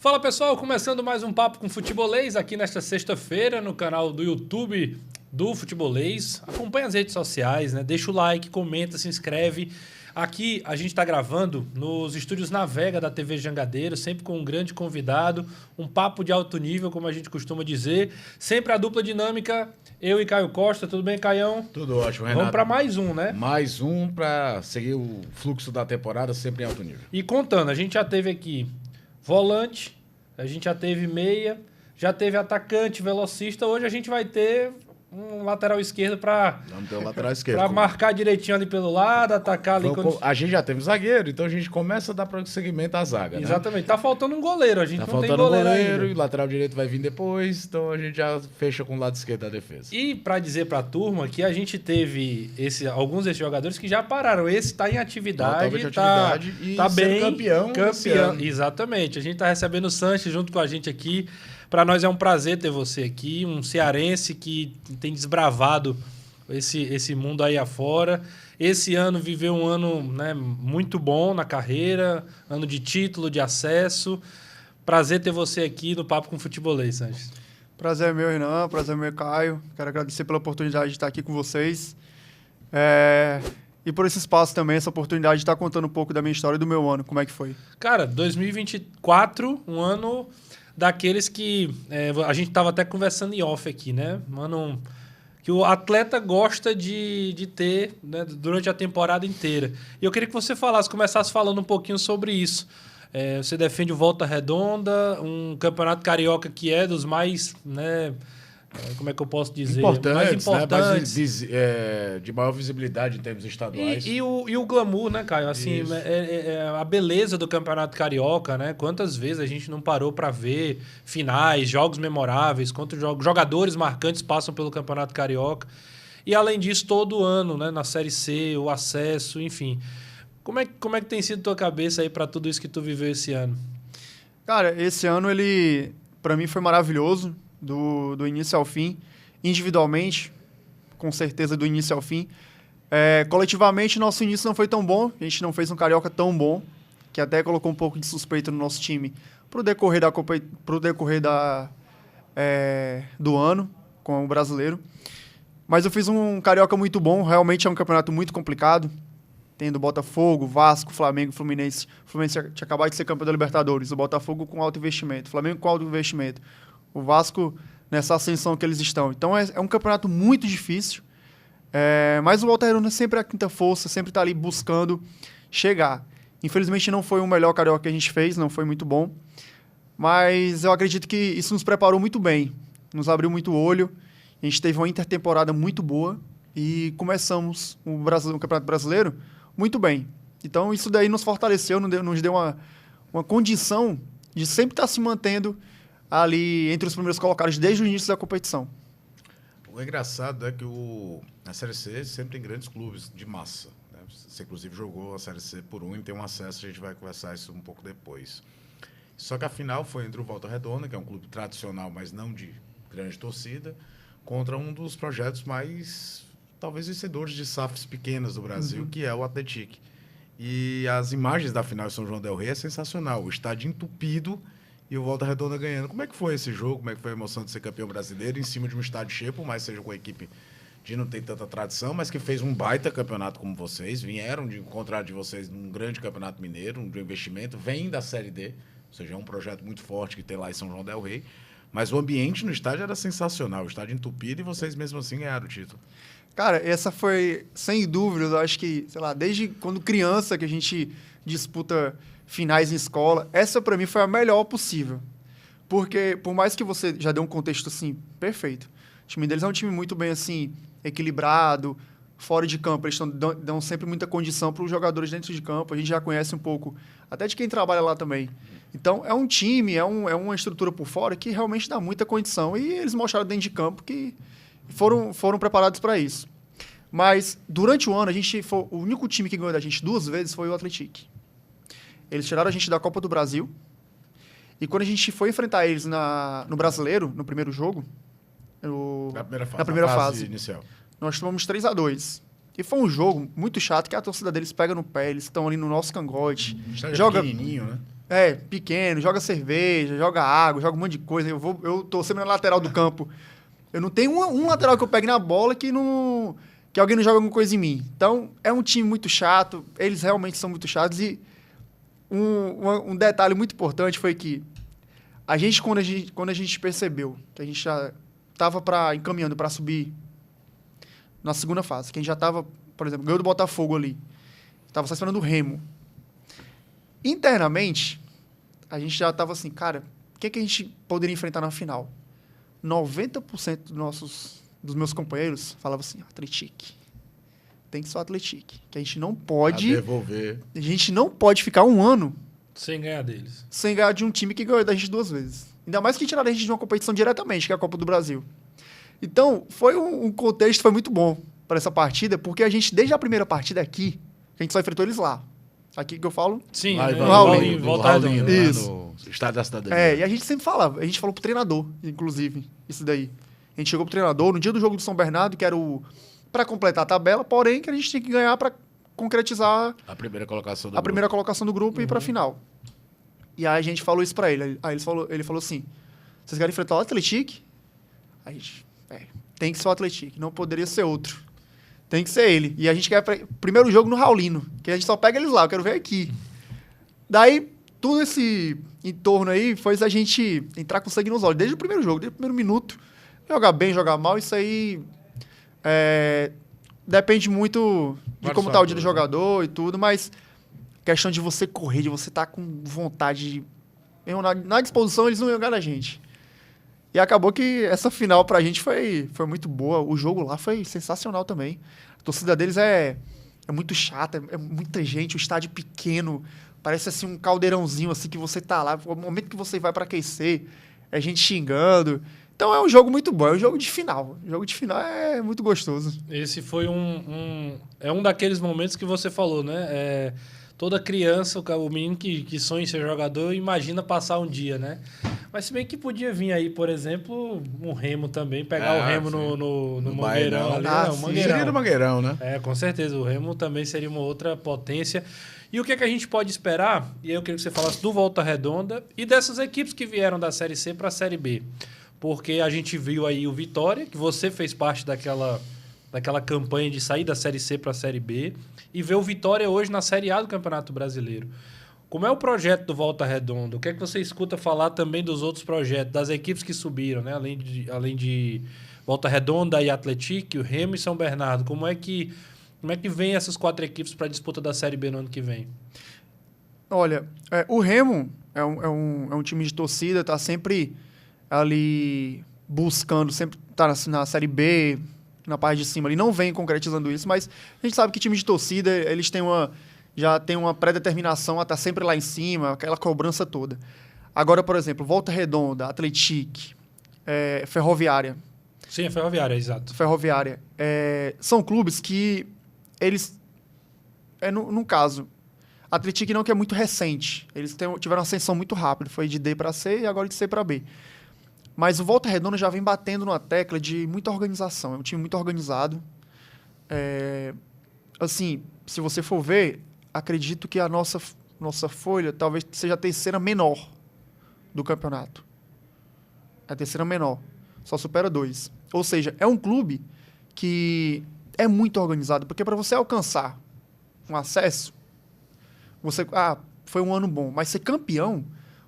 Fala pessoal, começando mais um Papo com Futebolês aqui nesta sexta-feira no canal do YouTube do Futebolês. Acompanhe as redes sociais, né? Deixa o like, comenta, se inscreve. Aqui a gente está gravando nos estúdios Navega da TV Jangadeiro, sempre com um grande convidado, um papo de alto nível, como a gente costuma dizer. Sempre a dupla dinâmica, eu e Caio Costa. Tudo bem, Caião? Tudo ótimo, Renato. Vamos para mais um, né? Mais um para seguir o fluxo da temporada sempre em alto nível. E contando, a gente já teve aqui volante, a gente já teve meia, já teve atacante, velocista. Hoje a gente vai ter um lateral esquerdo para Vamos ter um lateral esquerdo. Para marcar direitinho ali pelo lado, atacar ali. A gente já teve zagueiro, então a gente começa a dar prosseguimento à zaga, né? Exatamente. Tá faltando um goleiro, a gente tá não tem faltando goleiro goleiro, e ainda. o lateral direito vai vir depois, então a gente já fecha com o lado esquerdo da defesa. E para dizer para a turma que a gente teve alguns desses jogadores que já pararam. Esse está em atividade, tá bem campeão. Exatamente. A gente tá recebendo o Sanches junto com a gente aqui. Para nós é um prazer ter você aqui, um cearense que tem desbravado esse mundo aí afora. Esse ano viveu um ano, né, muito bom na carreira, ano de título, de acesso. Prazer ter você aqui no Papo com Futebolês, Sanches. Prazer é meu, Renan. Prazer é meu, Caio. Quero agradecer pela oportunidade de estar aqui com vocês. E por esse espaço também, essa oportunidade de estar contando um pouco da minha história e do meu ano. Como é que foi? Cara, 2024, um ano daqueles que a gente estava até conversando em off aqui, né? Mano, que o atleta gosta de ter, né, durante a temporada inteira. E eu queria que você começasse falando um pouquinho sobre isso. Você defende o Volta Redonda, um campeonato carioca que é dos mais, né, como é que eu posso dizer? Mais importantes. Né? De maior visibilidade em termos estaduais. E o glamour, né, Caio? Assim, a beleza do Campeonato Carioca, né? Quantas vezes a gente não parou para ver finais, jogos memoráveis, quantos jogadores marcantes passam pelo Campeonato Carioca. E, além disso, todo ano, né, na Série C, o acesso, enfim. Como é que tem sido a tua cabeça aí para tudo isso que tu viveu esse ano? Cara, esse ano, ele, para mim, foi maravilhoso. Do início ao fim, individualmente, com certeza do início ao fim. Coletivamente, nosso início não foi tão bom, a gente não fez um Carioca tão bom, que até colocou um pouco de suspeita no nosso time pro decorrer do ano com o brasileiro. Mas eu fiz um Carioca muito bom, realmente é um campeonato muito complicado, tendo Botafogo, Vasco, Flamengo, Fluminense. O Fluminense tinha acabado de ser campeão da Libertadores, o Botafogo com alto investimento, o Flamengo com alto investimento. O Vasco nessa ascensão que eles estão. Então é um campeonato muito difícil, mas o Volta Redonda sempre é a quinta força, sempre está ali buscando chegar. Infelizmente não foi o melhor Carioca que a gente fez, não foi muito bom, mas eu acredito que isso nos preparou muito bem, nos abriu muito o olho, a gente teve uma intertemporada muito boa e começamos o Campeonato Brasileiro muito bem. Então isso daí nos fortaleceu, nos deu uma condição de sempre estar se mantendo ali entre os primeiros colocados desde o início da competição. O engraçado é que a Série C sempre tem grandes clubes de massa, né? Você, inclusive, jogou a Série C por e tem um acesso, a gente vai conversar isso um pouco depois. Só que a final foi entre o Volta Redonda, que é um clube tradicional, mas não de grande torcida, contra um dos projetos mais, talvez, vencedores de SAFs pequenas do Brasil, que é o Atlético. E as imagens da final de São João del Rei é sensacional. O estádio entupido e o Volta Redonda ganhando. Como é que foi esse jogo? Como é que foi a emoção de ser campeão brasileiro em cima de um estádio cheio, por mais que seja com a equipe de não ter tanta tradição, mas que fez um baita campeonato como vocês, vieram de encontrar de vocês num grande campeonato mineiro, um investimento, vem da Série D, ou seja, é um projeto muito forte que tem lá em São João del Rei, mas o ambiente no estádio era sensacional, o estádio entupido e vocês mesmo assim ganharam o título. Cara, essa foi, sem dúvidas, eu acho que, sei lá, desde quando criança que a gente disputa finais em escola, essa pra mim foi a melhor possível. Porque, por mais que você já dê um contexto, assim, perfeito, o time deles é um time muito bem, assim, equilibrado, fora de campo, eles dão sempre muita condição para os jogadores dentro de campo, a gente já conhece um pouco, até de quem trabalha lá também. Então, é um time, é uma estrutura por fora que realmente dá muita condição, e eles mostraram dentro de campo que foram preparados para isso. Mas, durante o ano, o único time que ganhou da gente 2 vezes foi o Atlético. Eles tiraram a gente da Copa do Brasil. E quando a gente foi enfrentar eles no Brasileiro, no primeiro jogo, na primeira fase inicial, nós tomamos 3-2. E foi um jogo muito chato, que a torcida deles pega no pé, eles estão ali no nosso cangote. Joga pequenininho, pequeno, joga cerveja, joga água, joga um monte de coisa. Eu tô sempre na lateral do campo. Eu não tenho um lateral que eu pegue na bola que alguém não joga alguma coisa em mim. Então, é um time muito chato. Eles realmente são muito chatos. E um detalhe muito importante foi que quando a gente percebeu que a gente já estava encaminhando para subir na segunda fase, que a gente já estava, por exemplo, ganhou do Botafogo ali, estava só esperando o Remo. Internamente, a gente já estava assim, cara, o que a gente poderia enfrentar na final? 90% dos meus companheiros falavam assim, Atlético. Tem que ser o Atlético. Que a gente não pode... devolver. A gente não pode ficar um ano sem ganhar deles. Sem ganhar de um time que ganhou da gente 2 vezes. Ainda mais que tiraram a gente de uma competição diretamente, que é a Copa do Brasil. Então, foi um contexto foi muito bom para essa partida, porque a gente, desde a primeira partida aqui, a gente só enfrentou eles lá. Aqui que eu falo? Sim, no Raulino. Volta Redonda. Isso. No Estádio da Cidadania. E a gente sempre falava, a gente falou pro treinador, inclusive, isso daí. A gente chegou pro treinador no dia do jogo do São Bernardo, que era para completar a tabela, porém que a gente tinha que ganhar para concretizar a primeira colocação do grupo e ir pra final. E aí a gente falou isso pra ele. Aí ele falou assim, vocês querem enfrentar o Atlético? Aí a gente, tem que ser o Atlético, não poderia ser outro. Tem que ser ele. E a gente quer primeiro jogo no Raulino, que a gente só pega eles lá, eu quero ver aqui. Daí, tudo esse entorno aí foi a gente entrar com sangue nos olhos, desde o primeiro jogo, desde o primeiro minuto. Jogar bem, jogar mal, isso aí depende muito de como tá o dia do jogador e tudo, mas questão de você correr, de você estar com vontade de... Na disposição, eles não iam ganhar a gente. E acabou que essa final pra gente foi muito boa. O jogo lá foi sensacional também. A torcida deles é muito chata, é muita gente, o estádio pequeno, parece assim um caldeirãozinho assim que você tá lá, o momento que você vai pra aquecer, é gente xingando. Então é um jogo muito bom, é um jogo de final. O jogo de final é muito gostoso. Esse foi um daqueles momentos que você falou, né? Toda criança, o menino que sonha em ser jogador, imagina passar um dia, né? Mas se bem que podia vir aí, por exemplo, um Remo também, pegar o Remo no Mangueirão ali. Mangueirão. Seria do Mangueirão, né? Com certeza. O Remo também seria uma outra potência. E o que é que a gente pode esperar? E aí eu queria que você falasse do Volta Redonda e dessas equipes que vieram da Série C para a Série B. Porque a gente viu aí o Vitória, que você fez parte daquela campanha de sair da Série C para a Série B, e ver o Vitória hoje na Série A do Campeonato Brasileiro. Como é o projeto do Volta Redonda? O que é que você escuta falar também dos outros projetos, das equipes que subiram, né? Além de Volta Redonda e Atlético, Remo e São Bernardo. Como é que vem essas 4 equipes para a disputa da Série B no ano que vem? Olha, o Remo é um time de torcida, tá sempre ali buscando, sempre tá na Série B, na parte de cima, ele não vem concretizando isso, mas a gente sabe que time de torcida, eles já tem uma pré-determinação a estar sempre lá em cima, aquela cobrança toda. Agora, por exemplo, Volta Redonda, Atlético, Ferroviária. Sim, a Ferroviária, exato. Ferroviária. São clubes que eles... no caso, Atlético não, que é muito recente. Eles tiveram uma ascensão muito rápida. Foi de D para C e agora de C para B. Mas o Volta Redonda já vem batendo numa tecla de muita organização. É um time muito organizado. Assim, se você for ver, acredito que a nossa folha talvez seja a terceira menor do campeonato. A terceira menor. Só supera 2. Ou seja, é um clube que é muito organizado. Porque para você alcançar um acesso, foi um ano bom. Mas ser campeão,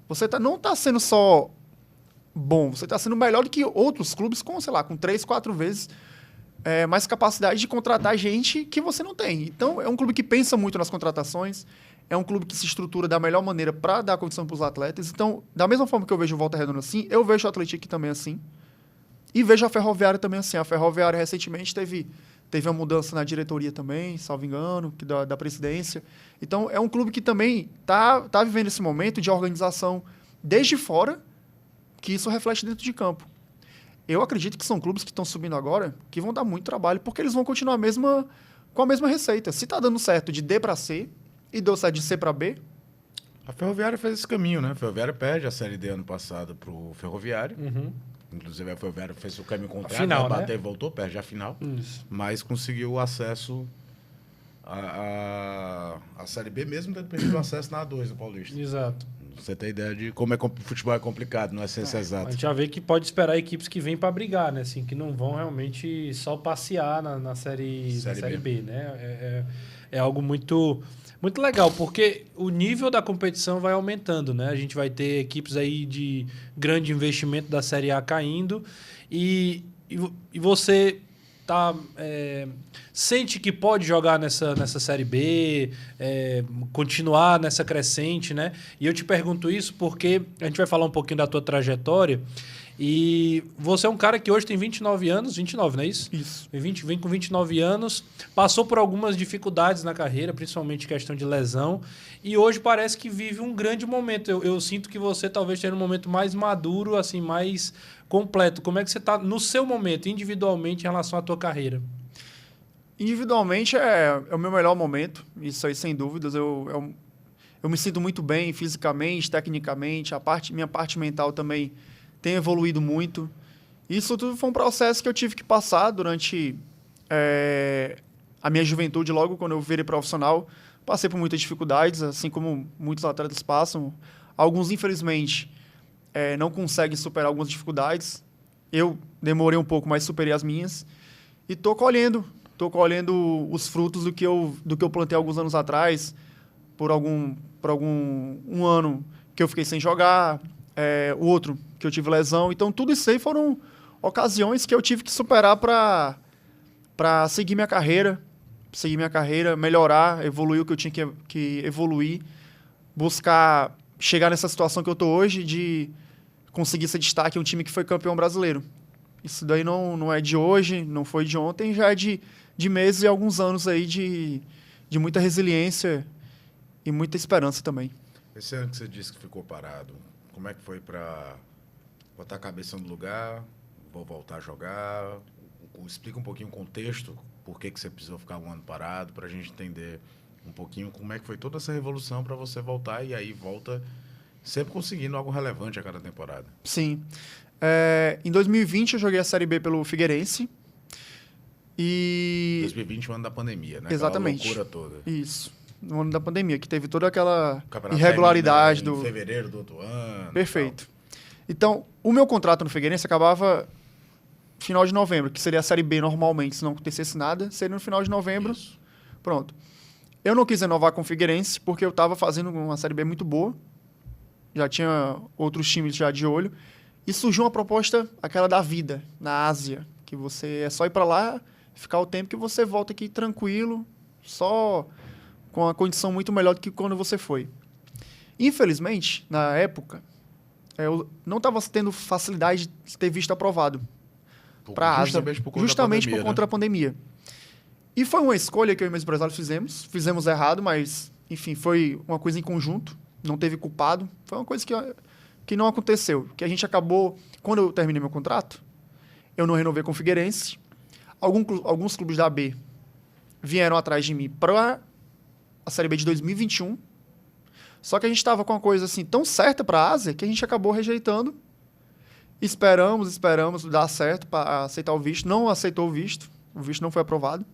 você não está sendo só... bom, você está sendo melhor do que outros clubes com 3, 4 vezes mais capacidade de contratar gente que você não tem. Então, é um clube que pensa muito nas contratações, é um clube que se estrutura da melhor maneira para dar condição para os atletas. Então, da mesma forma que eu vejo o Volta Redonda assim, eu vejo o Atlético também assim, e vejo a Ferroviária também assim. A Ferroviária recentemente teve uma mudança na diretoria também, salvo engano, da presidência. Então, é um clube que também tá vivendo esse momento de organização desde fora, que isso reflete dentro de campo. Eu acredito que são clubes que estão subindo agora que vão dar muito trabalho, porque eles vão continuar com a mesma receita. Se está dando certo de D para C e deu certo de C para B... A Ferroviária fez esse caminho, né? A Ferroviária perde a Série D ano passado para o Ferroviário. Uhum. Inclusive, a Ferroviária fez o caminho contrário, final, né? Bateu e voltou, perde a final. Isso. Mas conseguiu o acesso à Série B, mesmo tendo perdido o acesso na A2 do Paulista. Exato. Você tem ideia de como futebol é complicado, não é ciência A exata. gente já vê que pode esperar equipes que vêm para brigar, né? Assim, que não vão realmente só passear na série B, né? É algo muito, muito legal, porque o nível da competição vai aumentando, né? A gente vai ter equipes aí de grande investimento da Série A caindo e você sente que pode jogar nessa Série B, continuar nessa crescente, né? E eu te pergunto isso porque a gente vai falar um pouquinho da tua trajetória e você é um cara que hoje tem 29 anos, 29, não é isso? Isso. Vem com 29 anos, passou por algumas dificuldades na carreira, principalmente questão de lesão, e hoje parece que vive um grande momento. Eu sinto que você talvez tenha um momento mais maduro, assim, mais completo. Como é que você está no seu momento, individualmente, em relação à tua carreira? Individualmente é o meu melhor momento, isso aí sem dúvidas. Eu me sinto muito bem fisicamente, tecnicamente, minha parte mental também tem evoluído muito. Isso tudo foi um processo que eu tive que passar durante a minha juventude, logo quando eu virei profissional. Passei por muitas dificuldades, assim como muitos atletas passam. Alguns, infelizmente, não conseguem superar algumas dificuldades. Eu demorei um pouco, mas superei as minhas. E estou colhendo os frutos do que eu plantei alguns anos atrás, por um ano que eu fiquei sem jogar, o outro que eu tive lesão. Então, tudo isso aí foram ocasiões que eu tive que superar para seguir minha carreira, melhorar, evoluir o que eu tinha que evoluir, buscar chegar nessa situação que eu estou hoje de conseguir ser destaque em um time que foi campeão brasileiro. Isso daí não é de hoje, não foi de ontem, já é de meses e alguns anos aí de muita resiliência e muita esperança também. Esse ano que você disse que ficou parado, como é que foi para botar a cabeça no lugar, vou voltar a jogar? Explica um pouquinho o contexto, por que você precisou ficar um ano parado, para a gente entender um pouquinho como é que foi toda essa revolução para você voltar e aí volta sempre conseguindo algo relevante a cada temporada. Sim. Em 2020 eu joguei a Série B pelo Figueirense. 2020 é o ano da pandemia, né? Exatamente. Aquela loucura toda. Isso. No ano da pandemia, que teve toda aquela Campeonato irregularidade em fevereiro do outro ano. Perfeito. Então, o meu contrato no Figueirense acabava final de novembro, que seria a Série B normalmente, se não acontecesse nada, seria no final de novembro. Isso. Pronto. Eu não quis renovar com o Figueirense, porque eu estava fazendo uma Série B muito boa. Já tinha outros times já de olho. E surgiu uma proposta, aquela da vida, na Ásia, que você é só ir para lá, ficar o tempo que você volta aqui tranquilo, só com uma condição muito melhor do que quando você foi. Infelizmente, na época, eu não estava tendo facilidade de ter visto aprovado para a Ásia, justamente por conta da pandemia. E foi uma escolha que eu e meus empresários fizemos errado, mas, enfim, foi uma coisa em conjunto, não teve culpado, foi uma coisa que não aconteceu, que a gente acabou, quando eu terminei meu contrato, eu não renovei com o Figueirense, alguns clubes da B vieram atrás de mim para a Série B de 2021, só que a gente estava com uma coisa assim tão certa para a Ásia que a gente acabou rejeitando. Esperamos dar certo para aceitar o visto. Não aceitou o visto não foi aprovado.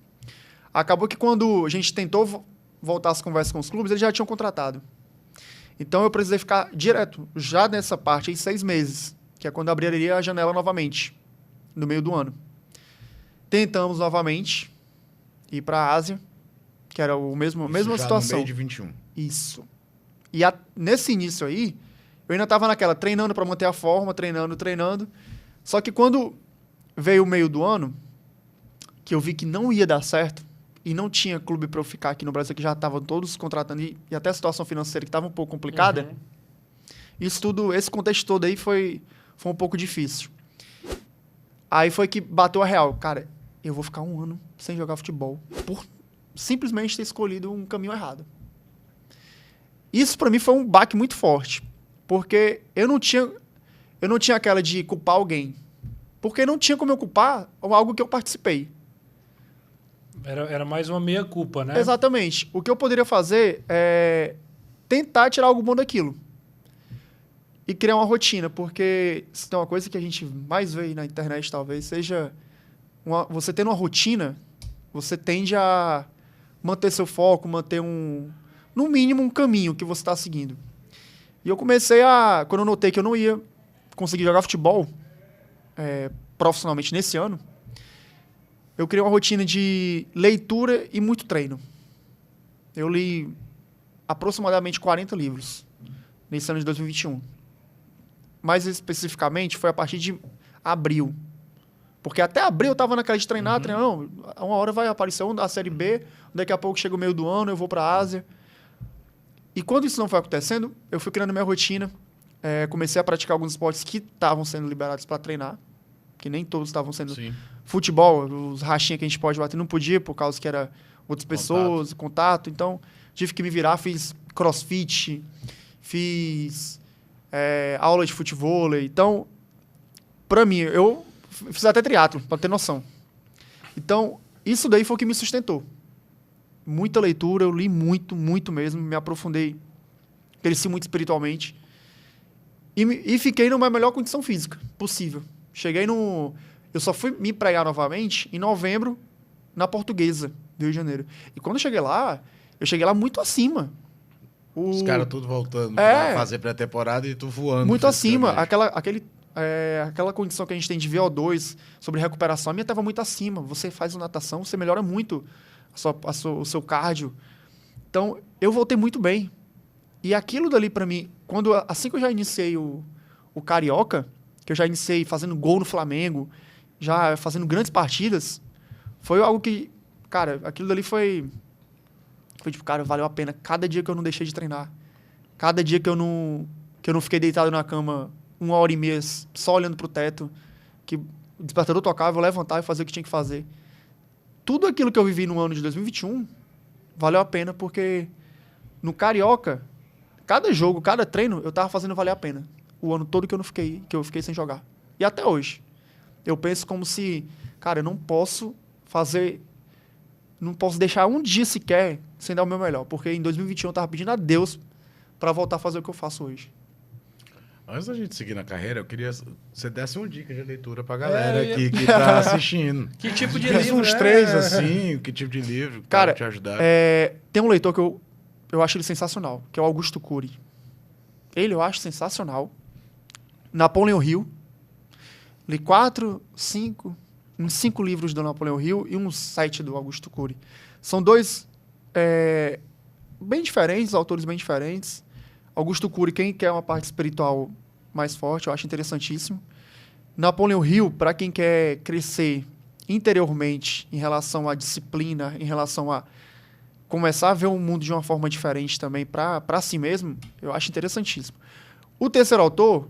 Acabou que quando a gente tentou voltar as conversas com os clubes, eles já tinham contratado. Então eu precisei ficar direto, já nessa parte, em 6 meses, que é quando abriria a janela novamente, no meio do ano. Tentamos novamente ir para a Ásia, que era a mesma situação. No meio de 21. Isso. E nesse início aí, eu ainda estava naquela, treinando para manter a forma, treinando. Só que quando veio o meio do ano, que eu vi que não ia dar certo, e não tinha clube para eu ficar aqui no Brasil, que já estavam todos contratando, e até a situação financeira que estava um pouco complicada, isso tudo, esse contexto todo aí foi um pouco difícil. Aí foi que bateu a real. Cara, eu vou ficar 1 ano sem jogar futebol, por simplesmente ter escolhido um caminho errado. Isso para mim foi um baque muito forte, porque eu não tinha aquela de culpar alguém, porque não tinha como eu culpar algo que eu participei. Era mais uma meia-culpa, né? Exatamente. O que eu poderia fazer é tentar tirar algo bom daquilo e criar uma rotina, porque se tem uma coisa que a gente mais vê aí na internet, talvez, seja você tendo uma rotina, você tende a manter seu foco, manter no mínimo um caminho que você está seguindo. E eu comecei quando eu notei que eu não ia conseguir jogar futebol profissionalmente nesse ano, eu criei uma rotina de leitura e muito treino. Eu li aproximadamente 40 livros nesse ano de 2021. Mais especificamente, foi a partir de abril. Porque até abril eu estava naquela de treinar, treinando. Uma hora vai aparecer a Série B, daqui a pouco chega o meio do ano, eu vou para a Ásia. E quando isso não foi acontecendo, eu fui criando minha rotina, comecei a praticar alguns esportes que estavam sendo liberados para treinar, que nem todos estavam sendo. Sim. Futebol, os rachinhas que a gente pode bater, não podia, por causa que era outras pessoas, contato. Então, tive que me virar, fiz crossfit, fiz aula de futebol. Então, pra mim, eu fiz até triatlo, pra ter noção. Então, isso daí foi o que me sustentou. Muita leitura, eu li muito, muito mesmo, me aprofundei, cresci muito espiritualmente. E fiquei numa melhor condição física possível. Eu só fui me pregar novamente em novembro, na Portuguesa, do Rio de Janeiro. E quando eu cheguei lá muito acima. Os caras tudo voltando pra fazer pré-temporada e tu voando. Muito acima. Aquela condição que a gente tem de VO2 sobre recuperação, a minha estava muito acima. Você faz natação, você melhora muito o seu cardio. Então, eu voltei muito bem. E aquilo dali para mim, assim que eu já iniciei o Carioca, que eu já iniciei fazendo gol no Flamengo, já fazendo grandes partidas, foi algo que, cara, aquilo dali foi tipo, cara, valeu a pena. Cada dia que eu não deixei de treinar, cada dia que eu não fiquei deitado na cama 1h30 só olhando pro teto, que o despertador tocava, eu vou levantar e fazer o que tinha que fazer. Tudo aquilo que eu vivi no ano de 2021 valeu a pena, porque no Carioca, cada jogo, cada treino, eu tava fazendo valer a pena. O ano todo que eu fiquei sem jogar. E até hoje. Eu penso como se, cara, eu não posso deixar um dia sequer sem dar o meu melhor, porque em 2021 eu tava pedindo a Deus para voltar a fazer o que eu faço hoje. Antes da gente seguir na carreira, eu queria que você desse uma dica de leitura pra galera aqui que tá assistindo. Que tipo de Diz livro? uns 3, assim, que tipo de livro que cara, pode te ajudar. Tem um leitor que eu acho ele sensacional, que é o Augusto Cury. Ele eu acho sensacional. Napoleon Hill. Li 5 livros do Napoleon Hill e um 7 do Augusto Cury. São dois bem diferentes, autores bem diferentes. Augusto Cury, quem quer uma parte espiritual mais forte, eu acho interessantíssimo. Napoleon Hill, para quem quer crescer interiormente em relação à disciplina, em relação a começar a ver o mundo de uma forma diferente também para si mesmo, eu acho interessantíssimo. O terceiro autor,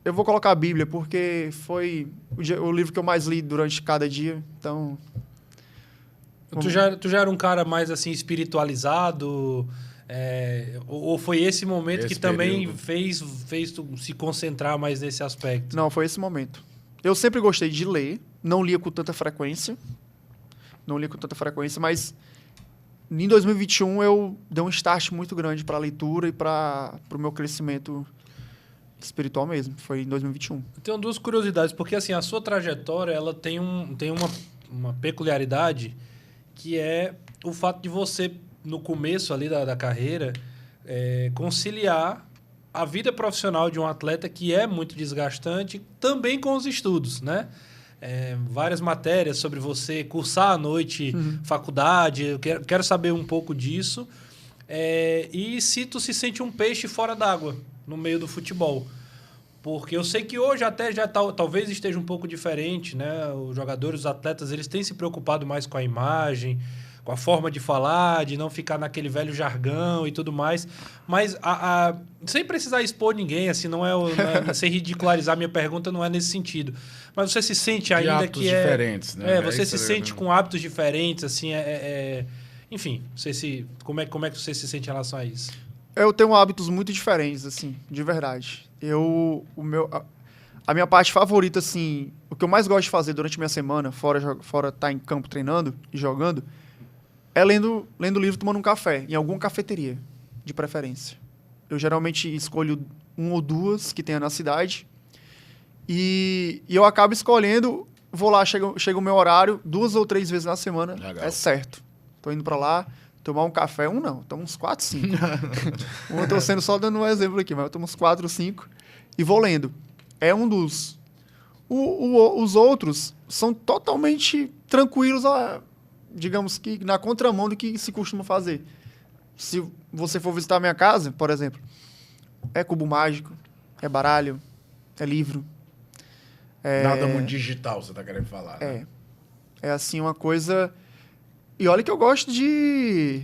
eu vou colocar a Bíblia, porque foi o livro que eu mais li durante cada dia, então... Tu já era um cara mais assim espiritualizado, ou foi esse momento que também fez tu se concentrar mais nesse aspecto? Não, foi esse momento. Eu sempre gostei de ler, não lia com tanta frequência, mas em 2021 eu dei um start muito grande para a leitura e para o meu crescimento espiritual mesmo. Foi em 2021. Eu tenho duas curiosidades, porque assim, a sua trajetória ela tem uma peculiaridade, que é o fato de você, no começo ali da carreira, conciliar a vida profissional de um atleta, que é muito desgastante, também com os estudos, né? Várias matérias sobre você cursar à noite, faculdade, eu quero saber um pouco disso. E se tu se sente um peixe fora d'água no meio do futebol. Porque eu sei que hoje até talvez esteja um pouco diferente, né? Os jogadores, os atletas, eles têm se preocupado mais com a imagem, com a forma de falar, de não ficar naquele velho jargão e tudo mais. Mas sem precisar expor ninguém, assim, não é sem ridicularizar, minha pergunta não é nesse sentido. Mas você se sente ainda hábitos que diferentes, né? Você se sente com hábitos diferentes, assim, enfim, como é que você se sente em relação a isso? Eu tenho hábitos muito diferentes, assim, de verdade. A minha parte favorita, assim, o que eu mais gosto de fazer durante a minha semana, fora estar em campo treinando e jogando, é lendo livro, tomando um café, em alguma cafeteria, de preferência. Eu geralmente escolho 1 ou 2 que tenha na cidade e eu acabo escolhendo, vou lá, chega o meu horário, 2 ou 3 vezes na semana, Legal. é certo. Tô indo para lá, tomar um café, não, tomo uns 4, 5. Eu tô sendo só dando um exemplo aqui, mas eu tomo uns 4, 5 e vou lendo. É um dos... os outros são totalmente tranquilos, digamos que na contramão do que se costuma fazer. Se você for visitar a minha casa, por exemplo, é cubo mágico, é baralho, é livro. Nada muito digital, você tá querendo falar, né? É assim uma coisa... E olha que eu gosto de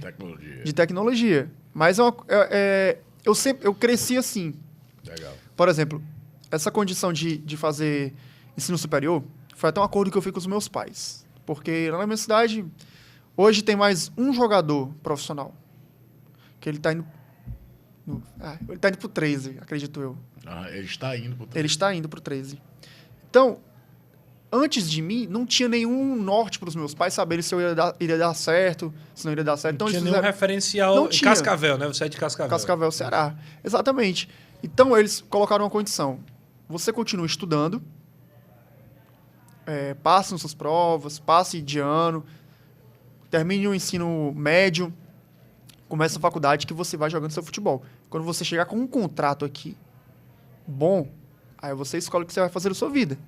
tecnologia. Mas eu cresci assim. Legal. Por exemplo, essa condição de fazer ensino superior foi até um acordo que eu fiz com os meus pais. Porque lá na minha cidade, hoje tem mais um jogador profissional. Que ele tá indo... ele tá indo pro 13, acredito eu. Ele está indo pro 13. Ele está indo pro 13. Então, antes de mim, não tinha nenhum norte para os meus pais saberem se eu iria dar certo, se não iria dar certo. Então, não tinha eles nenhum fizeram... referencial Não em tinha. Cascavel, né? Você é de Cascavel. Cascavel, Ceará. Exatamente. Então, eles colocaram uma condição. Você continua estudando, passe nas suas provas, passe de ano, termine o ensino médio, comece a faculdade que você vai jogando seu futebol. Quando você chegar com um contrato aqui bom, aí você escolhe o que você vai fazer da sua vida.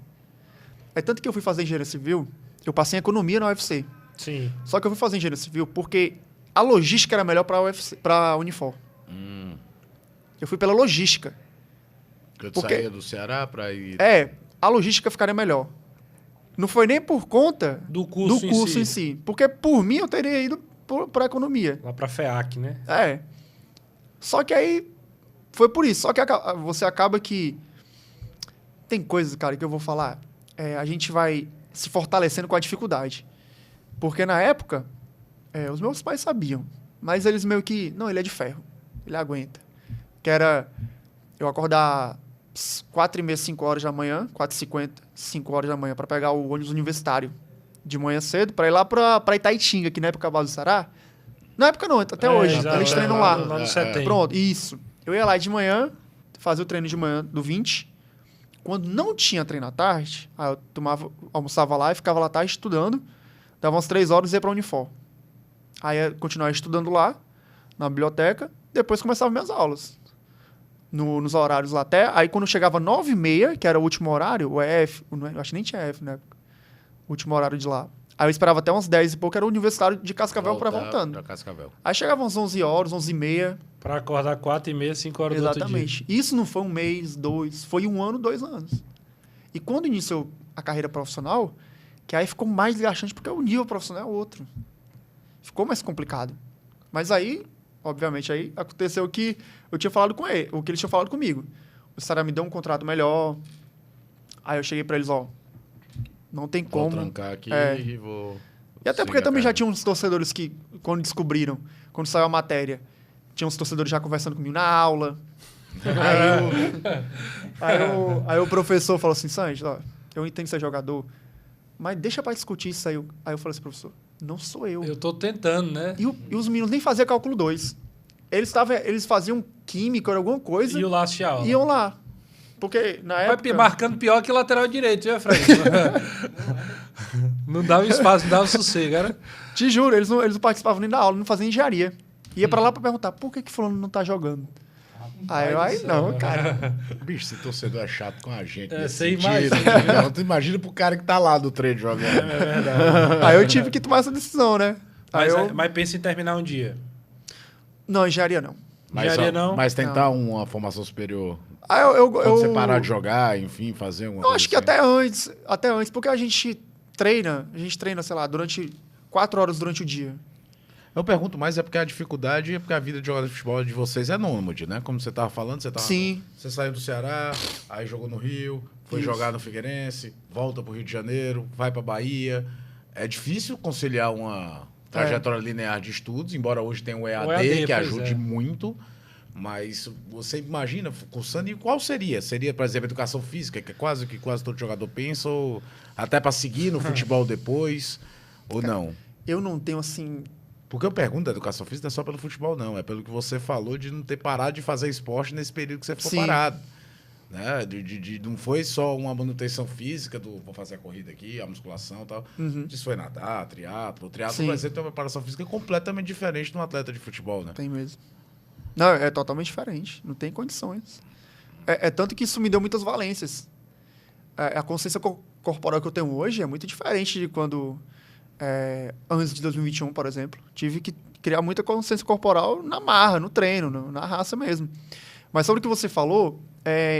É tanto que eu fui fazer engenharia civil, eu passei em economia na UFC. Sim. Só que eu fui fazer engenharia civil porque a logística era melhor para a Unifor. Eu fui pela logística. Porque tu saía do Ceará para ir... A logística ficaria melhor. Não foi nem por conta do curso em si. Porque por mim eu teria ido para a economia. Lá para a FEAC, né? Só que aí foi por isso. Só que você acaba que... Tem coisas, cara, que eu vou falar. A gente vai se fortalecendo com a dificuldade. Porque na época, os meus pais sabiam. Mas eles meio que... Não, ele é de ferro. Ele aguenta. Que era eu acordar 4h30, 5 horas da manhã, 4h50, 5 horas da manhã, para pegar o ônibus universitário de manhã cedo, para ir lá para Itaitinga, que na época base do Ceará. Na época não, até hoje. Eles treinam lá. Lá no setembro. Pronto, isso. Eu ia lá de manhã, fazia o treino de manhã do 20. Quando não tinha treino à tarde, aí eu almoçava lá e ficava lá à tarde estudando. Dava umas 3 horas e ia pra Unifor. Aí eu continuava estudando lá, na biblioteca. Depois começava minhas aulas. Nos horários lá até. Aí quando chegava 9h30, que era o último horário, o EF, eu acho que nem tinha EF na época. O último horário de lá. Aí eu esperava até umas 10 e pouco, era o universitário de Cascavel para voltando. Pra Cascavel. Aí chegava umas 11 horas, 11h30. Para acordar 4h30, 5 horas do outro dia. Exatamente. Isso não foi 1 mês, 2, foi 1 ano, 2 anos. E quando iniciou a carreira profissional, que aí ficou mais desgastante, porque o nível profissional é outro. Ficou mais complicado. Mas aí, obviamente, aí aconteceu o que eu tinha falado com ele, o que eles tinham falado comigo. O Ceará me deu um contrato melhor. Aí eu cheguei para eles, não tem como. Vou trancar aqui e vou... E até porque também já tinha uns torcedores que, quando descobriram, quando saiu a matéria, tinha uns torcedores já conversando comigo na aula. Aí o professor falou assim, Sanji, eu entendo que você é jogador, mas deixa pra discutir isso aí. Aí eu falei assim, professor, não sou eu. Eu tô tentando, né? E os meninos nem faziam cálculo 2. Eles faziam química ou alguma coisa. E o Laço de aula. Iam lá. Porque na época... Vai marcando pior que lateral direito, viu, Fred? Não dava espaço, não dava sossego, era? Te juro, eles não participavam nem da aula, não faziam engenharia. Ia pra lá pra perguntar, por que fulano não tá jogando? Aí não, cara. Bicho, esse torcedor é chato com a gente. Você imagina. Não, tu imagina pro cara que tá lá do treino jogando. É verdade. Aí eu tive que tomar essa decisão, né? Mas pensa em terminar um dia. Não, engenharia não. Engenharia não? Mas tentar uma formação superior. Quando você parar de jogar, enfim, fazer uma Eu acho que até antes, porque a gente treina, sei lá, durante 4 horas durante o dia. Eu pergunto mais porque a dificuldade é porque a vida de jogador de futebol de vocês é nômade, né? Como você estava falando, Sim. Você saiu do Ceará, aí jogou no Rio, foi jogar no Figueirense, volta para o Rio de Janeiro, vai para Bahia. É difícil conciliar uma trajetória linear de estudos, embora hoje tenha o EAD que ajude muito. Mas você imagina, cursando, e qual seria? Seria, por exemplo, educação física, que é quase que todo jogador pensa, ou até para seguir no futebol depois, ou não? Eu não tenho, assim... Porque eu pergunto da educação física não é só pelo futebol, não. É pelo que você falou de não ter parado de fazer esporte nesse período que você ficou parado. Né? Não foi só uma manutenção física do vou fazer a corrida aqui, a musculação e tal. Isso foi nadar, triatlo. O triatlo, por exemplo, tem uma preparação física completamente diferente de um atleta de futebol, né? Tem mesmo. Não, é totalmente diferente. Não tem condições. É tanto que isso me deu muitas valências. A consciência corporal que eu tenho hoje é muito diferente de quando... antes de 2021, por exemplo. Tive que criar muita consciência corporal na marra, no treino, na raça mesmo. Mas sobre o que você falou,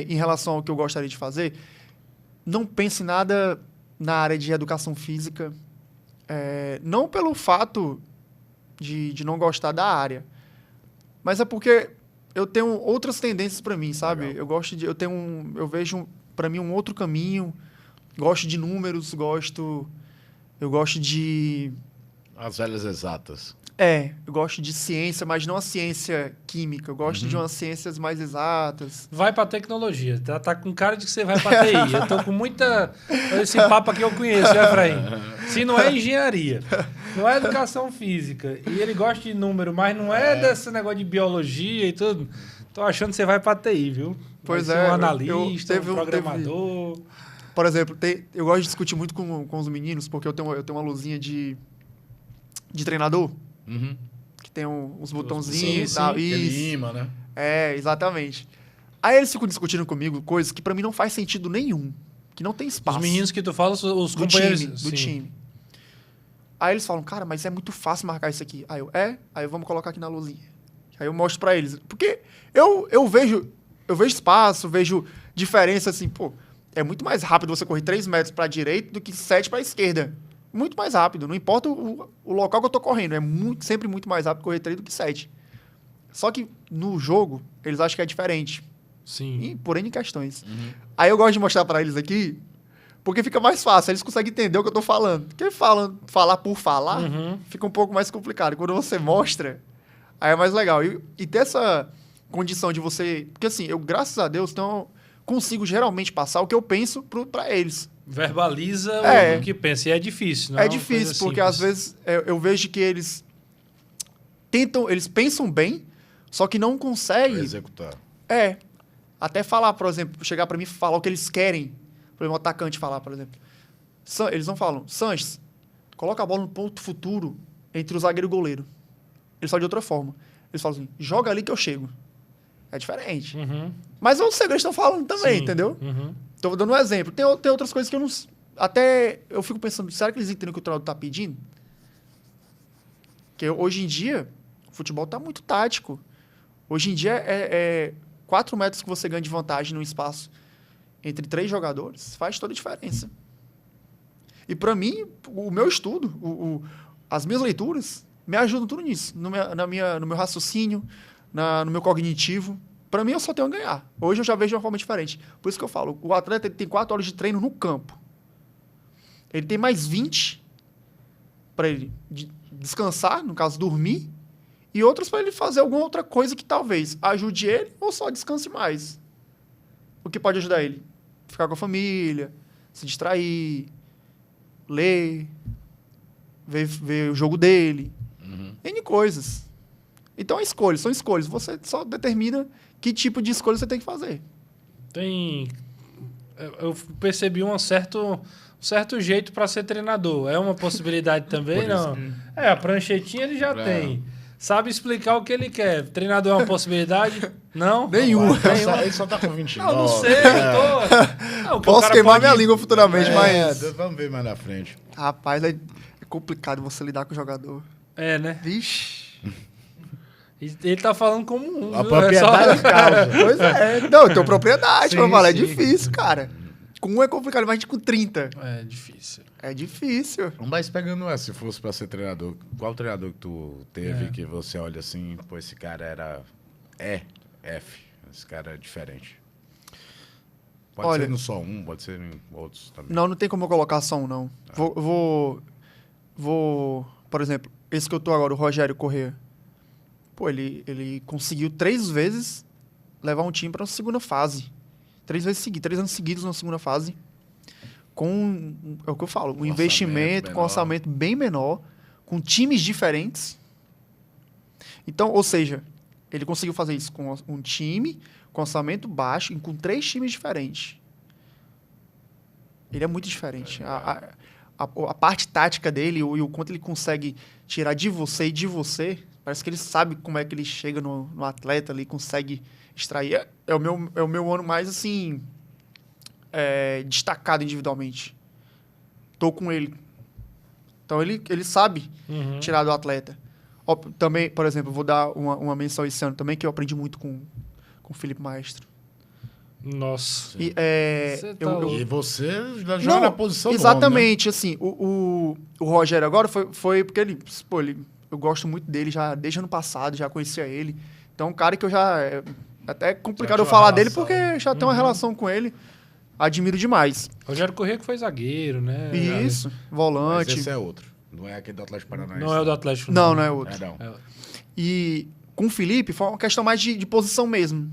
em relação ao que eu gostaria de fazer, não pense em nada na área de educação física, não pelo fato de não gostar da área, mas é porque eu tenho outras tendências para mim, sabe? Legal. Eu vejo para mim um outro caminho, gosto de números, eu gosto de... As velhas exatas. Eu gosto de ciência, mas não a ciência química. Eu gosto de umas ciências mais exatas. Vai pra tecnologia. Tá com cara de que você vai pra TI. Eu tô com muita... Esse papo aqui eu conheço, né, Efraim? Se não é engenharia, não é educação física, e ele gosta de número, mas não é desse negócio de biologia e tudo, tô achando que você vai pra TI, viu? Pois vai ser um analista, teve um programador... Por exemplo, eu gosto de discutir muito com os meninos, porque eu tenho uma luzinha de treinador, que tem uns botãozinhos e tal. Lima, né? Exatamente. Aí eles ficam discutindo comigo coisas que pra mim não faz sentido nenhum, que não tem espaço. Os meninos que tu fala, os do companheiros... do time. Aí eles falam, cara, mas é muito fácil marcar isso aqui. Aí vamos colocar aqui na luzinha. Aí eu mostro pra eles. Porque eu vejo espaço, vejo diferença assim, pô, é muito mais rápido você correr 3 metros pra direita do que 7 pra esquerda. Muito mais rápido. Não importa o local que eu tô correndo. Sempre muito mais rápido correr 3 do que 7. Só que no jogo, eles acham que é diferente. Sim. E por N questões. Aí eu gosto de mostrar pra eles aqui, porque fica mais fácil. Eles conseguem entender o que eu tô falando. Porque falar por falar, fica um pouco mais complicado. Quando você mostra, aí é mais legal. E ter essa condição de você... Porque assim, eu, graças a Deus, consigo geralmente passar o que eu penso pra eles. Verbaliza o que pensa. E é difícil, não é difícil, porque às vezes eu vejo que eles pensam bem, só que não conseguem... Executar. Até falar, por exemplo, chegar pra mim e falar o que eles querem. Por exemplo, um atacante falar, por exemplo. Eles não falam, Sanches, coloca a bola no ponto futuro entre o zagueiro e o goleiro. Eles falam de outra forma. Eles falam assim, joga ali que eu chego. É diferente. Mas é um segredo que eles estão falando também, entendeu? Tô dando um exemplo. Tem outras coisas que eu não... Até eu fico pensando, será que eles entendem o que o treinador tá pedindo? Porque hoje em dia, o futebol tá muito tático. Hoje em dia, 4 metros que você ganha de vantagem no espaço entre 3 jogadores faz toda a diferença. E para mim, o meu estudo, as minhas leituras, me ajudam tudo nisso. No meu raciocínio, no meu cognitivo. Para mim, eu só tenho a ganhar. Hoje eu já vejo de uma forma diferente. Por isso que eu falo, o atleta ele tem 4 horas de treino no campo. Ele tem mais 20 para ele descansar, no caso, dormir, e outras para ele fazer alguma outra coisa que talvez ajude ele ou só descanse mais. O que pode ajudar ele? Ficar com a família, se distrair, ler, ver o jogo dele, N coisas. Então, são escolhas. Você só determina que tipo de escolha você tem que fazer. Eu percebi um certo jeito para ser treinador. É uma possibilidade também, não? A pranchetinha ele já tem. Sabe explicar o que ele quer. Treinador é uma possibilidade? Não? Nenhuma. Ele só tá com 29. Não sei, eu tô... Posso queimar minha língua futuramente, mas... Vamos ver mais na frente. Rapaz, é complicado você lidar com o jogador. Né? Vixe. Ele tá falando como um. A propriedade causa. Pois é. Não, eu tenho propriedade pra falar. É sim. difícil, cara. Com um é complicado, mas com 30. É difícil. É difícil. Mas pegando se fosse pra ser treinador, qual treinador que tu teve que você olha assim, pô, esse cara era F, esse cara é diferente? Pode ser no só um, pode ser em outros também. Não tem como eu colocar só um, não. Vou, por exemplo, esse que eu tô agora, o Rogério Corrêa. Pô, ele conseguiu 3 vezes levar um time pra uma segunda fase. 3 anos seguidos na segunda fase. É o que eu falo, um investimento com orçamento bem menor, com times diferentes. Então, ou seja, ele conseguiu fazer isso com um time, com orçamento baixo e com 3 times diferentes. Ele é muito diferente. A parte tática dele e o quanto ele consegue tirar de você e de você, parece que ele sabe como é que ele chega no atleta ali, consegue extrair. É o meu ano mais, assim, destacado individualmente. Tô com ele. Então, ele sabe tirar do atleta. Também, por exemplo, vou dar uma menção esse ano também, que eu aprendi muito com o Felipe Maestro. Nossa. E, E você já não, joga na posição do exatamente, assim, o Rogério agora foi porque eu gosto muito dele já desde ano passado, já conhecia ele. Então, um cara que eu já... até é complicado eu falar dele porque já tenho uma relação com ele. Admiro demais. Rogério Corrêa que foi zagueiro, né? Isso, Mas volante. esse é outro. Não é aquele do Atlético Paranaense. Não é o do Atlético. Não é outro. Não. E com o Felipe foi uma questão mais de posição mesmo.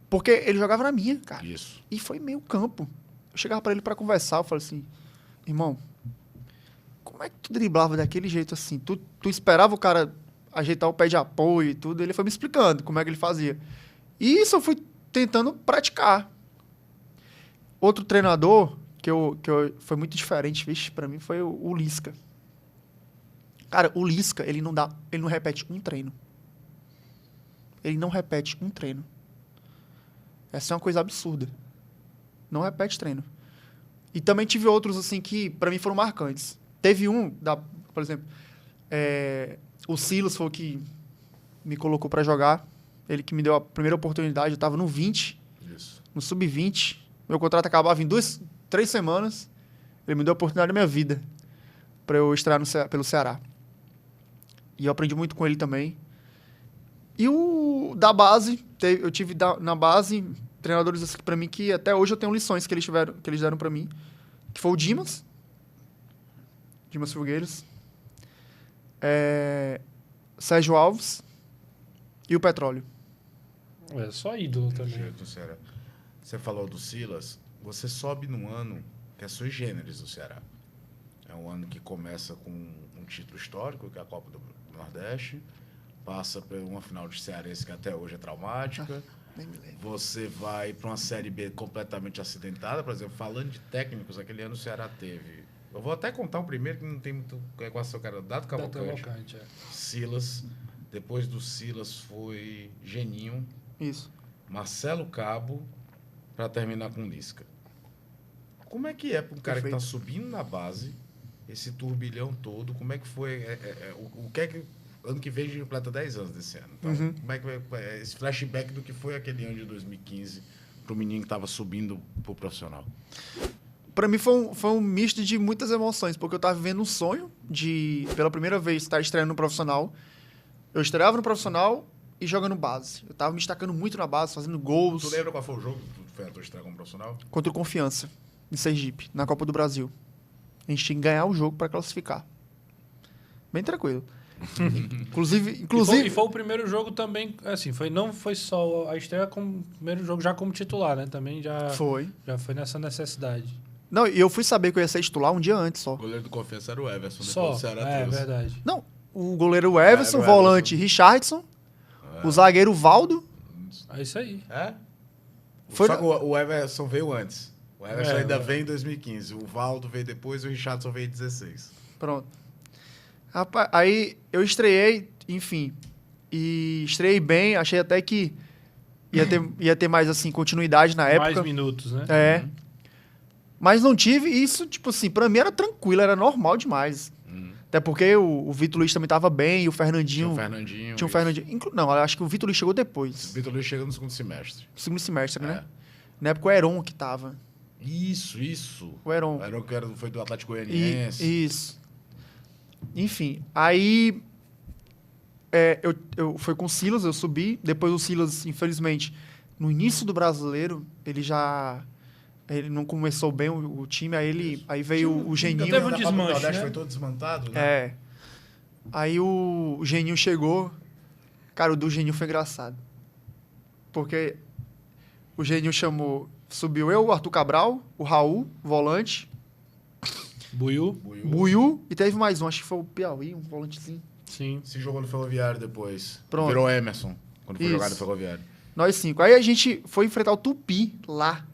Porque ele jogava na minha, cara. Isso. E foi meio campo. Eu chegava pra ele pra conversar, eu falei assim, irmão, como é que tu driblava daquele jeito assim? Tu esperava o cara ajeitar o pé de apoio e tudo, ele foi me explicando como é que ele fazia. E isso eu fui tentando praticar. Outro treinador que foi muito diferente, vixe, pra mim foi o Lisca. Cara, o Lisca, ele não repete um treino. Ele não repete um treino. Essa é uma coisa absurda. Não repete treino. E também tive outros, assim, que pra mim foram marcantes. Teve por exemplo, o Silas foi o que me colocou pra jogar. Ele que me deu a primeira oportunidade. Eu tava no 20, Isso. no sub-20. Meu contrato acabava em 3 semanas. Ele me deu a oportunidade da minha vida pra eu estrear pelo Ceará. E eu aprendi muito com ele também. E o da base, eu tive na base treinadores assim, pra mim que até hoje eu tenho lições que eles deram pra mim. Que foi o Dimas Filgueiros, Sérgio Alves e o Petróleo. É só ídolo também. Você falou do Silas, você sobe num ano que é sui generis do Ceará. É um ano que começa com um título histórico, que é a Copa do Nordeste, passa por uma final de cearense que até hoje é traumática. Nem me lembro. Você vai para uma Série B completamente acidentada. Por exemplo, falando de técnicos, aquele ano o Ceará teve... Eu vou até contar o primeiro, que não tem muito equação, cara. Dado Cavalcante, Silas. Depois do Silas foi Geninho. Isso. Marcelo Cabo, para terminar com Lisca. Como é que é para um cara Perfeito. que está subindo na base, esse turbilhão todo, como é que foi... o que é que... Ano que vem a gente completa 10 anos desse ano. Então, como é que vai esse flashback do que foi aquele ano de 2015 para o menino que estava subindo para o profissional? Pra mim foi um misto de muitas emoções, porque eu tava vivendo um sonho de, pela primeira vez, estar estreando no profissional. Eu estreava no profissional e jogando base. Eu tava me destacando muito na base, fazendo gols. Tu lembra qual foi o jogo que foi a tua estreia como profissional? Contra o Confiança, em Sergipe, na Copa do Brasil. A gente tinha que ganhar o jogo pra classificar. Bem tranquilo. Inclusive... E foi o primeiro jogo também, assim, não foi só a estreia como primeiro jogo já como titular, né? Também já foi nessa necessidade. Não, e eu fui saber que eu ia ser titular um dia antes só. O goleiro do Confiança era o Everson, Só, depois do Ceará trouxe. verdade. Não, o goleiro Everson, Era o volante Richardson, o zagueiro Valdo. É isso aí. É? Foi Só que o Everson veio antes. O Everson ainda é. veio em 2015. O Valdo veio depois e o Richardson veio em 2016. Pronto. Rapaz, aí eu estreiei, enfim, e estreiei bem, achei até que ia ter mais, assim, continuidade na época. Mais minutos, né? É. Mas não tive, e isso, tipo assim, pra mim era tranquilo, era normal demais. Até porque o Vitor Luiz também tava bem, e o Fernandinho... Tinha o Fernandinho. Não, eu acho que o Vitor Luiz chegou depois. O Vitor Luiz chegou no segundo semestre. Segundo semestre, né? É. Na época o Heron que tava. Isso. O Heron. O Heron que foi do Atlético Goianiense. Isso. Enfim, aí eu fui com o Silas, eu subi. Depois o Silas, infelizmente, no início do Brasileiro, ele não começou bem o time, aí veio o Geninho. Teve um desmanche, né? Foi todo desmantado, né? É. Aí o Geninho chegou. Cara, o do Geninho foi engraçado. Porque o Geninho subiu eu, o Arthur Cabral, o Raul, volante, Buiú, e teve mais um, acho que foi o Piauí, um volantezinho. Sim. Se jogou no Ferroviário depois. Pronto. Virou Emerson, quando foi Isso. jogado no Ferroviário. Nós 5. Aí a gente foi enfrentar o Tupi lá.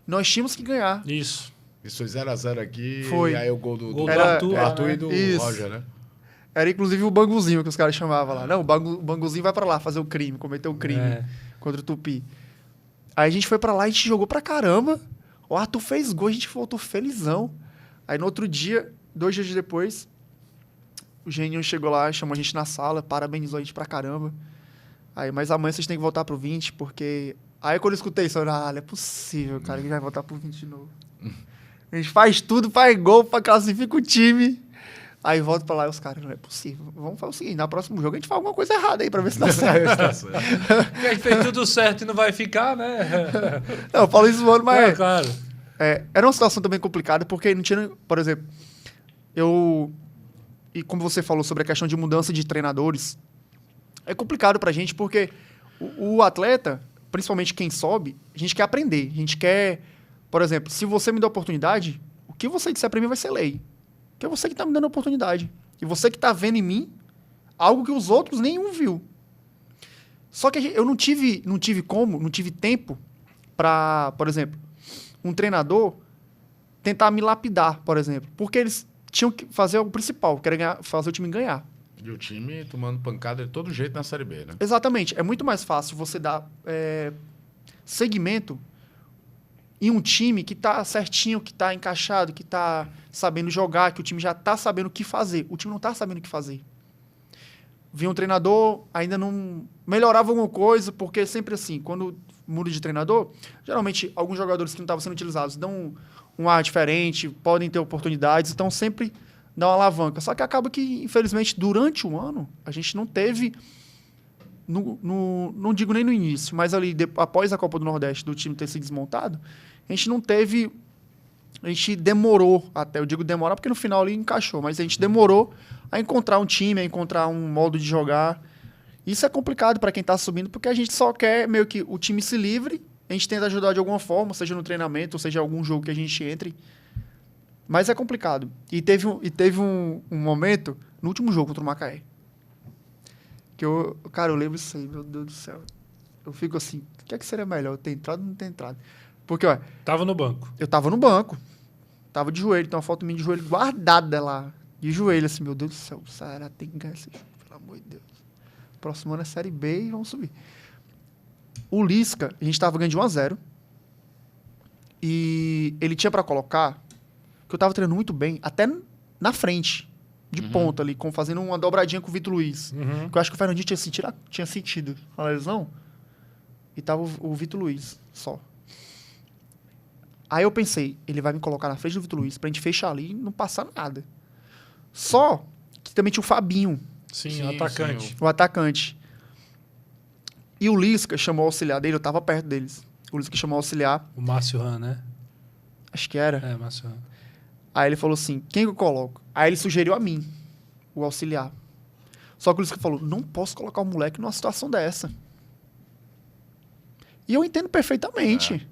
Nós tínhamos que ganhar. Isso. Isso foi 0x0 aqui. Foi. E aí o gol do Arthur, e do Isso. Roger, né? Era inclusive o Banguzinho que os caras chamavam lá. Não, o Banguzinho vai pra lá fazer o crime, cometer o crime contra o Tupi. Aí a gente foi pra lá, a gente jogou pra caramba. O Arthur fez gol, a gente voltou felizão. Aí no outro dia, 2 dias depois, o Geninho chegou lá, chamou a gente na sala, parabenizou a gente pra caramba. Aí, mas amanhã vocês têm que voltar pro 20, porque... Aí quando eu escutei isso, eu falei, não é possível, cara, que vai voltar pro 20 de novo. A gente faz tudo, faz gol, classifica o time. Aí volta pra lá e os caras, não é possível. Vamos fazer o seguinte, no próximo jogo a gente faz alguma coisa errada aí pra ver se dá certo. Porque a gente fez tudo certo e não vai ficar, né? Não, eu falo isso zoando, mas... claro. Era uma situação também complicada, porque não tinha... Por exemplo, e como você falou sobre a questão de mudança de treinadores, é complicado pra gente, porque o atleta, principalmente quem sobe, a gente quer aprender. A gente quer... Por exemplo, se você me der oportunidade, o que você disser pra mim vai ser lei. Porque é você que tá me dando a oportunidade. E você que tá vendo em mim algo que os outros nenhum viu. Só que eu não tive tempo pra, por exemplo, um treinador tentar me lapidar, por exemplo. Porque eles tinham que fazer o principal, que era fazer o time ganhar. E o time tomando pancada de todo jeito na Série B, né? Exatamente. É muito mais fácil você dar segmento em um time que tá certinho, que tá encaixado, que tá sabendo jogar, que o time já tá sabendo o que fazer. O time não tá sabendo o que fazer. Vinha um treinador, ainda não melhorava alguma coisa, porque sempre assim, quando muda de treinador, geralmente alguns jogadores que não estavam sendo utilizados dão um ar diferente, podem ter oportunidades, então sempre dá uma alavanca. Só que acaba que, infelizmente, durante o ano, a gente não teve, não digo nem no início, mas ali após a Copa do Nordeste, do time ter se desmontado, a gente não teve, a gente demorou até, eu digo demorar porque no final ali encaixou, mas a gente demorou a encontrar um time, a encontrar um modo de jogar. Isso é complicado para quem está subindo, porque a gente só quer meio que o time se livre, a gente tenta ajudar de alguma forma, seja no treinamento, ou seja algum jogo que a gente entre, mas é complicado. E teve um momento, no último jogo contra o Macaé, que eu lembro isso aí, meu Deus do céu. Eu fico assim, o que é que seria melhor, eu ter entrado ou não ter entrado? Porque, ó... Tava no banco. Eu tava no banco. Tava de joelho, tem uma foto minha de joelho guardada lá. De joelho, assim, meu Deus do céu, o Ceará tem que ganhar esse jogo, pelo amor de Deus. Próximo ano é Série B e vamos subir. O Lisca, a gente tava ganhando de 1-0. E ele tinha pra colocar, que eu tava treinando muito bem, até na frente, de ponta ali, fazendo uma dobradinha com o Vitor Luiz. Que eu acho que o Fernandinho tinha sentido a lesão. E tava o Vitor Luiz só. Aí eu pensei, ele vai me colocar na frente do Vitor Luiz pra gente fechar ali e não passar nada. Só que também tinha o Fabinho. Sim, o atacante. O atacante. E o Lisca chamou o auxiliar dele, eu tava perto deles. O Lisca chamou o auxiliar. O Márcio Ran, né? Acho que era. É, Márcio Ran. Aí ele falou assim, quem que eu coloco? Aí ele sugeriu a mim, o auxiliar. Só que o Lisca falou, não posso colocar o moleque numa situação dessa. E eu entendo perfeitamente.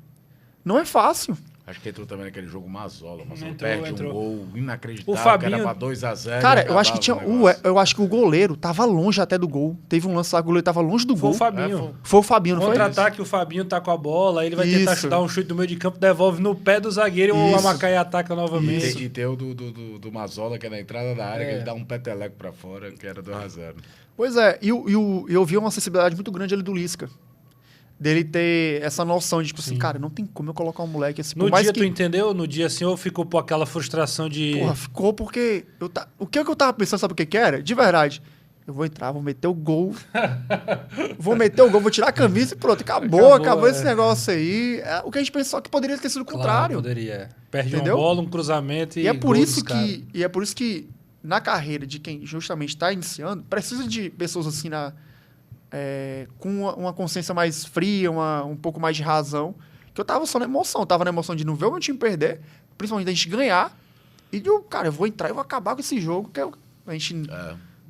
Não é fácil. Acho que entrou também naquele jogo Mazola. Mazola Entrou. perde um gol inacreditável, O Fabinho... que era pra 2-0. Cara, eu acho que o goleiro tava longe até do gol. Teve um lance lá que o goleiro tava longe do Foi gol. o Fabinho. Foi o Fabinho, não foi? Contra-ataque, o Fabinho tá com a bola, aí ele vai tentar chutar um chute do meio de campo, devolve no pé do zagueiro e o Amacaé ataca novamente. E tem o do Mazola, que é na entrada da área, que ele dá um peteleco pra fora, que era 2-0. Pois é, e eu vi uma sensibilidade muito grande ali do Lisca. Dele ter essa noção de, tipo assim, cara, não tem como eu colocar um moleque assim. No dia, tu entendeu? No dia, assim, ou ficou por aquela frustração de... Porra, ficou porque... O que eu tava pensando, sabe o que era? De verdade. Eu vou entrar, vou meter o gol. Vou tirar a camisa e pronto. Acabou esse negócio aí. O que a gente pensou que poderia ter sido o contrário. Poderia. Perde Entendeu? Uma bola, um cruzamento e é por isso que na carreira de quem justamente está iniciando, precisa de pessoas assim com uma consciência mais fria, um pouco mais de razão, que eu tava só na emoção. Tava na emoção de não ver o meu time perder, principalmente da gente ganhar, e eu vou entrar e vou acabar com esse jogo, que a gente...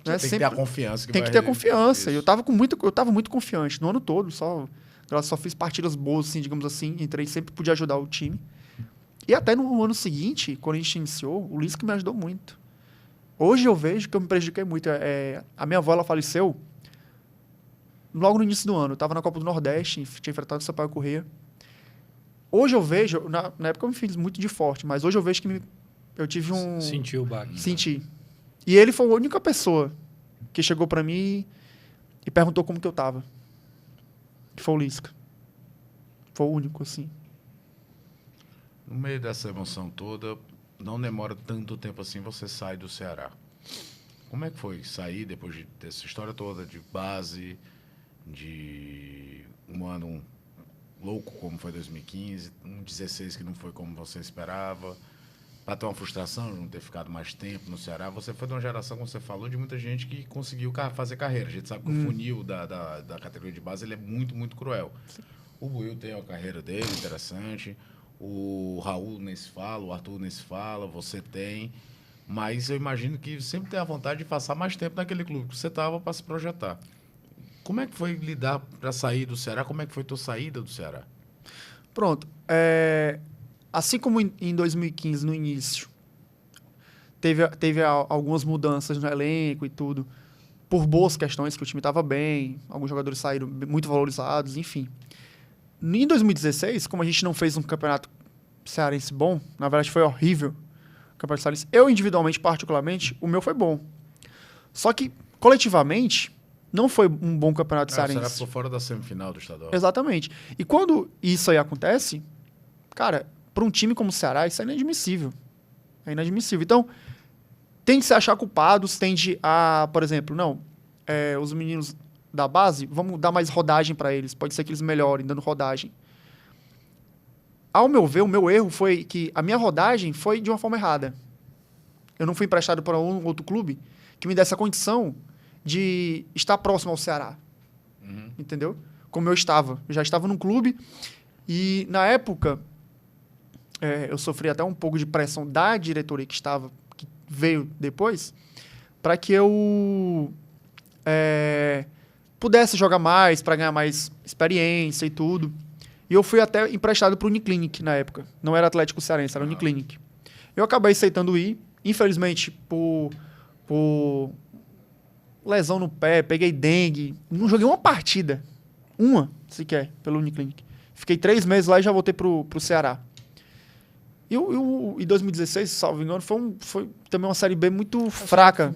Tem que ter a confiança. Tem que ter a confiança. Eu tava muito confiante no ano todo, só fiz partidas boas, assim, digamos assim, entrei, sempre podia ajudar o time. E até no ano seguinte, quando a gente iniciou, o Lisca me ajudou muito. Hoje eu vejo que eu me prejudiquei muito. A minha avó, ela faleceu logo no início do ano. Eu tava na Copa do Nordeste, tinha enfrentado o Sampaio Corrêa. Hoje eu vejo, na época eu me fiz muito de forte, mas hoje eu vejo que eu tive um... Sentiu o baque. Senti. E ele foi a única pessoa que chegou pra mim e perguntou como que eu tava. Que foi o Lisca. Foi o único, assim. No meio dessa emoção toda, não demora tanto tempo assim, você sai do Ceará. Como é que foi sair depois dessa história toda de base, de um ano louco como foi 2015, um 16 que não foi como você esperava, para ter uma frustração de não ter ficado mais tempo no Ceará? Você foi de uma geração, como você falou, de muita gente que conseguiu fazer carreira. A gente sabe que o funil da categoria de base ele é muito, muito cruel. O Will tem a carreira dele, interessante. O Raul nem se fala, o Arthur nem se fala, você tem. Mas eu imagino que sempre tem a vontade de passar mais tempo naquele clube que você estava para se projetar. Como é que foi lidar para sair do Ceará? Como é que foi a tua saída do Ceará? Pronto. Assim como em 2015, no início, teve algumas mudanças no elenco e tudo, por boas questões, que o time estava bem, alguns jogadores saíram muito valorizados, enfim. Em 2016, como a gente não fez um campeonato cearense bom, na verdade foi horrível o campeonato cearense, eu individualmente, particularmente, o meu foi bom. Só que, coletivamente, não foi um bom campeonato cearense. O Ceará ficou fora da semifinal do estadual. Exatamente. E quando isso aí acontece, cara, para um time como o Ceará, isso é inadmissível. É inadmissível. Então, tende a se achar culpados, tende a, por exemplo, os meninos da base, vamos dar mais rodagem para eles. Pode ser que eles melhorem dando rodagem. Ao meu ver, o meu erro foi que a minha rodagem foi de uma forma errada. Eu não fui emprestado para um outro clube que me desse a condição de estar próximo ao Ceará. Entendeu? Como eu estava. Eu já estava num clube e, na época, eu sofri até um pouco de pressão da diretoria que veio depois, para que eu pudesse jogar mais, para ganhar mais experiência e tudo. E eu fui até emprestado para o Uniclinic na época. Não era Atlético Cearense, era Uniclinic. Eu acabei aceitando ir. Infelizmente, por lesão no pé, peguei dengue. Não joguei uma partida. Uma, sequer, pelo Uniclinic. Fiquei 3 meses lá e já voltei pro Ceará. E em 2016, salvo engano, foi também uma Série B muito fraca.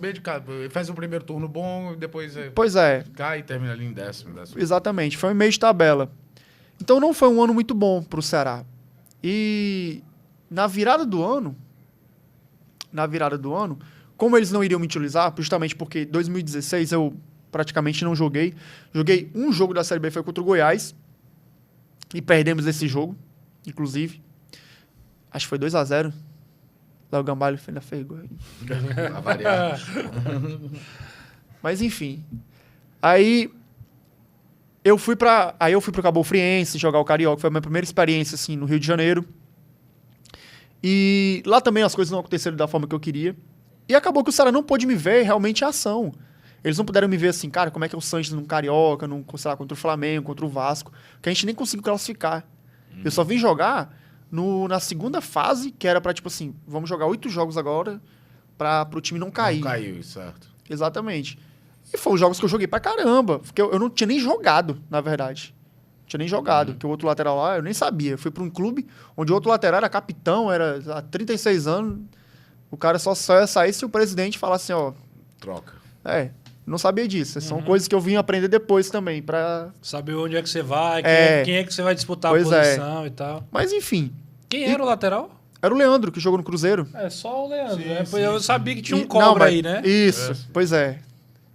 Faz um primeiro turno bom e depois Pois é. Cai e termina ali em décimo. Exatamente. Foi um meio de tabela. Então não foi um ano muito bom pro Ceará. E na virada do ano, como eles não iriam me utilizar, justamente porque 2016 eu praticamente não joguei. Joguei um jogo da Série B, foi contra o Goiás. E perdemos esse jogo, inclusive. Acho que foi 2-0. Léo Gamalho ainda fez gol. A variar. Mas enfim. Aí eu fui pro Cabo Friense jogar o Carioca. Foi a minha primeira experiência assim, no Rio de Janeiro. E lá também as coisas não aconteceram da forma que eu queria. E acabou que o Ceará não pôde me ver realmente em ação. Eles não puderam me ver assim, cara, como é que é o Sanches no Carioca, sei lá, contra o Flamengo, contra o Vasco, que a gente nem conseguiu classificar. Eu só vim jogar na segunda fase, que era pra, tipo assim, vamos jogar 8 jogos agora pro time não cair. Não caiu, certo. Exatamente. E foram os jogos que eu joguei pra caramba, porque eu não tinha nem jogado, na verdade. Não tinha nem jogado, porque o outro lateral lá eu nem sabia. Eu fui pra um clube onde o outro lateral era capitão, era há 36 anos, o cara só ia sair se o presidente falasse assim, ó... Troca. Não sabia disso. São coisas que eu vim aprender depois também, pra... Saber onde é que você vai, quem é que você vai disputar a posição e tal. Mas enfim. Quem era o lateral? Era o Leandro, que jogou no Cruzeiro. Só o Leandro, sim, né? sim, Eu sim. sabia que tinha um cobra aí, né? Isso, pois é.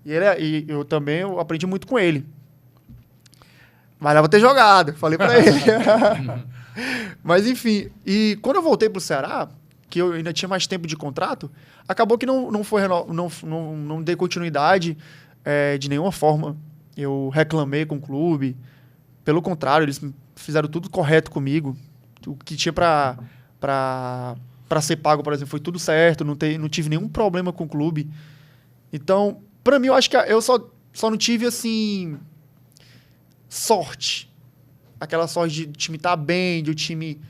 E eu também aprendi muito com ele. Mas dava ter jogado, falei pra ele. Mas enfim, e quando eu voltei pro Ceará, que eu ainda tinha mais tempo de contrato, acabou que não dei continuidade de nenhuma forma. Eu reclamei com o clube. Pelo contrário, eles fizeram tudo correto comigo. O que tinha pra ser pago, por exemplo, foi tudo certo. Não tive nenhum problema com o clube. Então, pra mim, eu acho que eu só não tive, assim, sorte. Aquela sorte de o time estar bem, de o time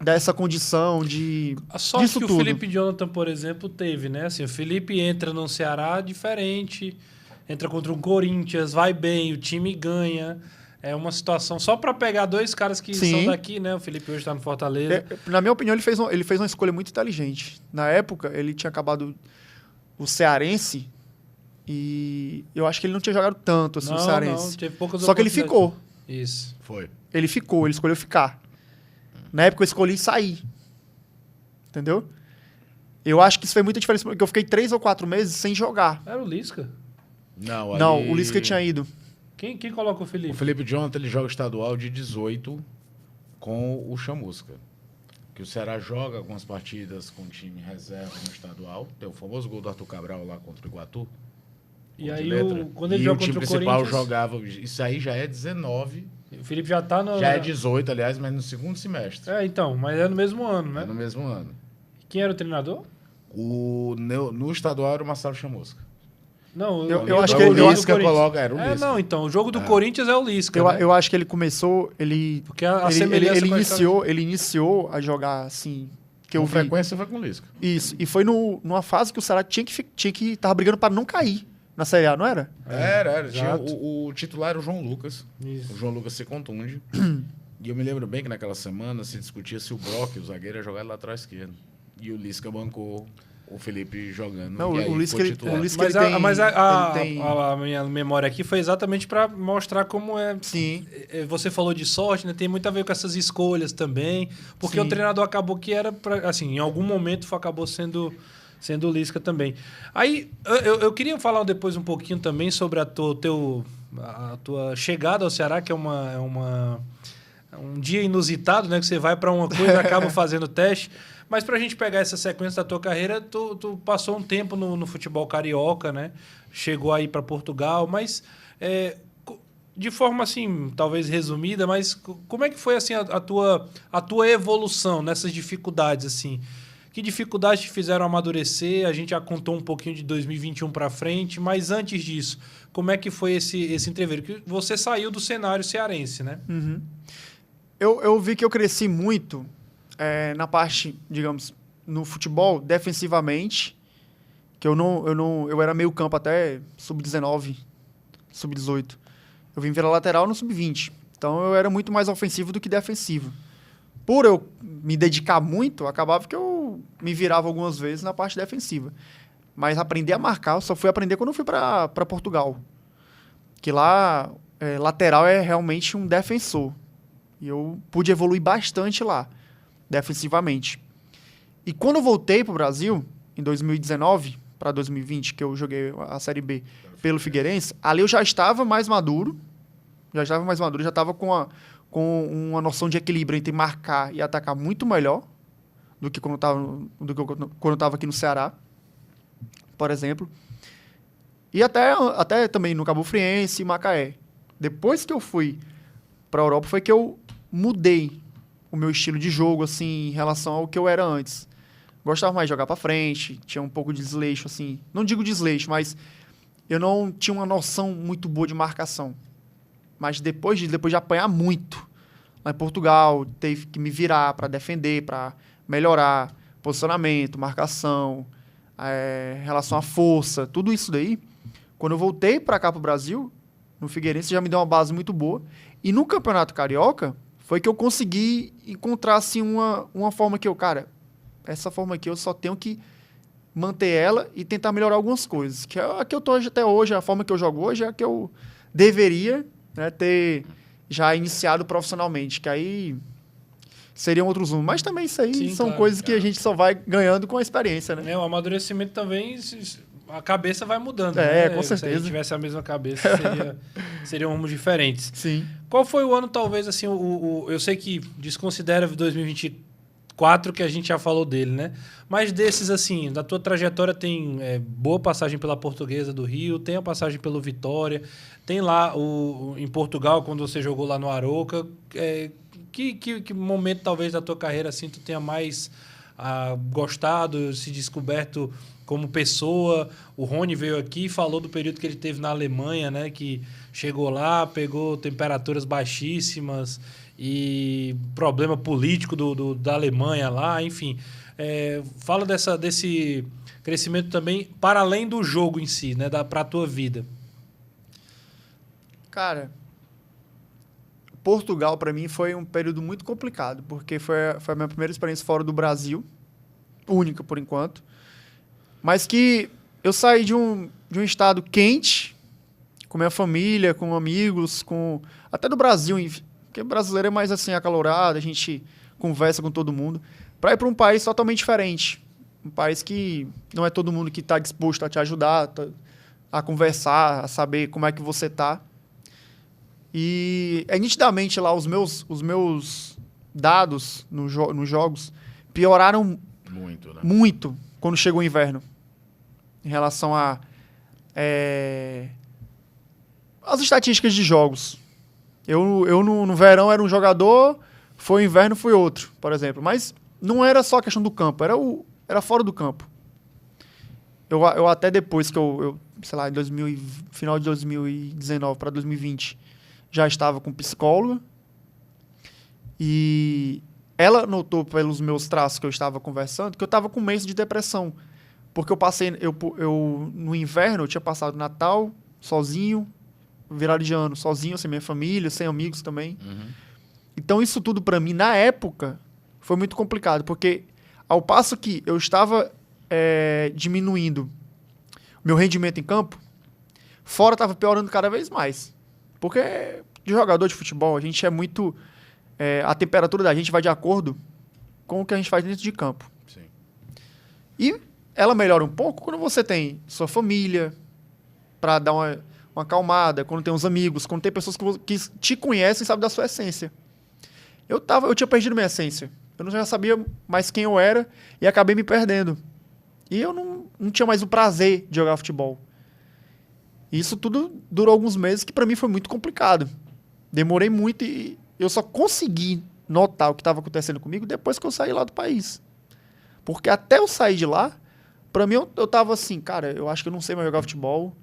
dar essa condição de... A sorte disso que tudo. o Felipe Jonathan, por exemplo, teve, né? Assim, o Felipe entra no Ceará diferente, entra contra um Corinthians, vai bem, o time ganha. É uma situação só para pegar dois caras que são daqui, né? O Felipe hoje está no Fortaleza. Na minha opinião, ele fez uma escolha muito inteligente. Na época, ele tinha acabado o Cearense e eu acho que ele não tinha jogado tanto assim, o Cearense. Não, teve poucas Só que ele ficou. Isso. Foi. Ele ficou, ele escolheu ficar. Na época eu escolhi sair. Entendeu? Eu acho que isso fez muita diferença, porque eu fiquei 3 ou 4 meses sem jogar. Era o Lisca. Não, o Lisca tinha ido. Quem coloca o Felipe? O Felipe Jonathan, ele joga estadual de 18 com o Chamusca. Que o Ceará joga algumas partidas com o time reserva no estadual. Tem o famoso gol do Arthur Cabral lá contra o Iguatu. E aí, quando ele e joga o time contra o principal Corinthians... jogava... Isso aí já é 19. O Felipe já tá no... Já é 18, aliás, mas no segundo semestre. Então, mas é no mesmo ano, né? É no mesmo ano. Quem era o treinador? No estadual era o Marcelo Chamusca. Não, eu acho que o ele... Lisca coloca... Era o Lisca. Não, então, o jogo do Corinthians é o Lisca, né? Eu acho que ele começou... Porque a semelhança ele iniciou a jogar assim... Que eu com vi. frequência foi com o Lisca. Isso. E foi numa fase que o Ceará tinha que tava brigando para não cair na Série A, não era? Era. Tinha o titular era o João Lucas. Isso. O João Lucas se contunde. E eu me lembro bem que naquela semana se discutia se o Brock, o zagueiro, ia jogar lá atrás esquerdo. E o Lisca bancou o Felipe jogando. Não, o Lisca ele tem... Mas a minha memória aqui foi exatamente para mostrar como é... Sim. Você falou de sorte, né? Tem muito a ver com essas escolhas também. Porque Sim. o treinador acabou que era... assim, em algum momento acabou sendo o Lisca também. Aí, eu queria falar depois um pouquinho também sobre a tua chegada ao Ceará, que é um dia inusitado, né? Que você vai para uma coisa e acaba fazendo teste. Mas para a gente pegar essa sequência da tua carreira, tu passou um tempo no futebol carioca, né? Chegou aí para Portugal, mas de forma assim, talvez resumida, mas como é que foi assim a tua evolução nessas dificuldades assim? Que dificuldades te fizeram amadurecer? A gente já contou um pouquinho de 2021 para frente, mas antes disso, como é que foi esse entreveiro? Que você saiu do cenário cearense, né? Uhum. Eu vi que eu cresci muito na parte, digamos, no futebol, defensivamente, que eu era meio campo até sub-19, sub-18. Eu vim virar lateral no sub-20. Então eu era muito mais ofensivo do que defensivo. Por eu me dedicar muito, acabava que eu me virava algumas vezes na parte defensiva. Mas aprender a marcar, eu só fui aprender quando eu fui para Portugal. Que lá, lateral é realmente um defensor. E eu pude evoluir bastante lá, defensivamente. E quando eu voltei para o Brasil, em 2019 para 2020, que eu joguei a Série B pelo Figueirense, ali eu já estava mais maduro. Já estava com uma noção de equilíbrio entre marcar e atacar muito melhor do que quando eu estava aqui no Ceará, por exemplo. E até também no Cabo Friense e Macaé. Depois que eu fui para a Europa foi que eu mudei o meu estilo de jogo assim, em relação ao que eu era antes. Gostava mais de jogar para frente, tinha um pouco de desleixo, assim. Não digo desleixo, mas eu não tinha uma noção muito boa de marcação. Mas depois de apanhar muito lá em Portugal, teve que me virar para defender, para melhorar posicionamento, marcação, relação à força, tudo isso daí. Quando eu voltei para cá para o Brasil, no Figueirense já me deu uma base muito boa. E no Campeonato Carioca foi que eu consegui encontrar assim, uma forma que essa forma aqui eu só tenho que manter ela e tentar melhorar algumas coisas. Que é a que eu tô até hoje, a forma que eu jogo hoje é a que eu deveria, né, ter já iniciado profissionalmente, que aí seriam outros rumos. Mas também isso aí são claro, coisas que a gente só vai ganhando com a experiência, né? O amadurecimento também, a cabeça vai mudando. Com certeza. Se a gente tivesse a mesma cabeça, seriam rumos diferentes. Sim. Qual foi o ano, talvez, assim, eu sei que desconsidera 2024, que a gente já falou dele, né? Mas desses, assim, da tua trajetória tem boa passagem pela Portuguesa do Rio, tem a passagem pelo Vitória, tem lá em Portugal, quando você jogou lá no Arouca. Que momento, talvez, da tua carreira, assim, tu tenha mais gostado, se descoberto como pessoa? O Rony veio aqui e falou do período que ele teve na Alemanha, né? Que chegou lá, pegou temperaturas baixíssimas e problema político da Alemanha lá, enfim. Fala desse crescimento também, para além do jogo em si, né? Para a tua vida. Cara, Portugal para mim foi um período muito complicado, porque foi a minha primeira experiência fora do Brasil, única por enquanto, mas que eu saí de um estado quente, com minha família, com amigos, até do Brasil, porque brasileiro é mais assim acalorado, a gente conversa com todo mundo, para ir para um país totalmente diferente, um país que não é todo mundo que está disposto a te ajudar, a conversar, a saber como é que você tá. E nitidamente lá os meus dados nos jogos pioraram Muito, né? muito quando chegou o inverno. Em relação as estatísticas de jogos. Eu no verão era um jogador, foi inverno, fui outro, por exemplo. Mas não era só a questão do campo, era fora do campo. Eu até depois que eu sei lá, final de 2019 para 2020, já estava com psicóloga. E ela notou pelos meus traços que eu estava conversando que eu estava com meses de depressão. Porque no inverno, eu tinha passado Natal sozinho, virado de ano sozinho, sem minha família, sem amigos também. Uhum. Então, isso tudo para mim, na época, foi muito complicado. Porque ao passo que eu estava diminuindo meu rendimento em campo, fora estava piorando cada vez mais. Porque de jogador de futebol, a gente é muito... a temperatura da gente vai de acordo com o que a gente faz dentro de campo. Sim. E ela melhora um pouco quando você tem sua família para dar uma acalmada, quando tem uns amigos, quando tem pessoas que te conhecem e sabem da sua essência. Eu tinha perdido minha essência. Eu não já sabia mais quem eu era e acabei me perdendo. E eu não tinha mais o prazer de jogar futebol. E isso tudo durou alguns meses, que para mim foi muito complicado. Demorei muito e eu só consegui notar o que estava acontecendo comigo depois que eu saí lá do país. Porque até eu sair de lá, para mim eu tava assim, cara, eu acho que eu não sei mais jogar futebol.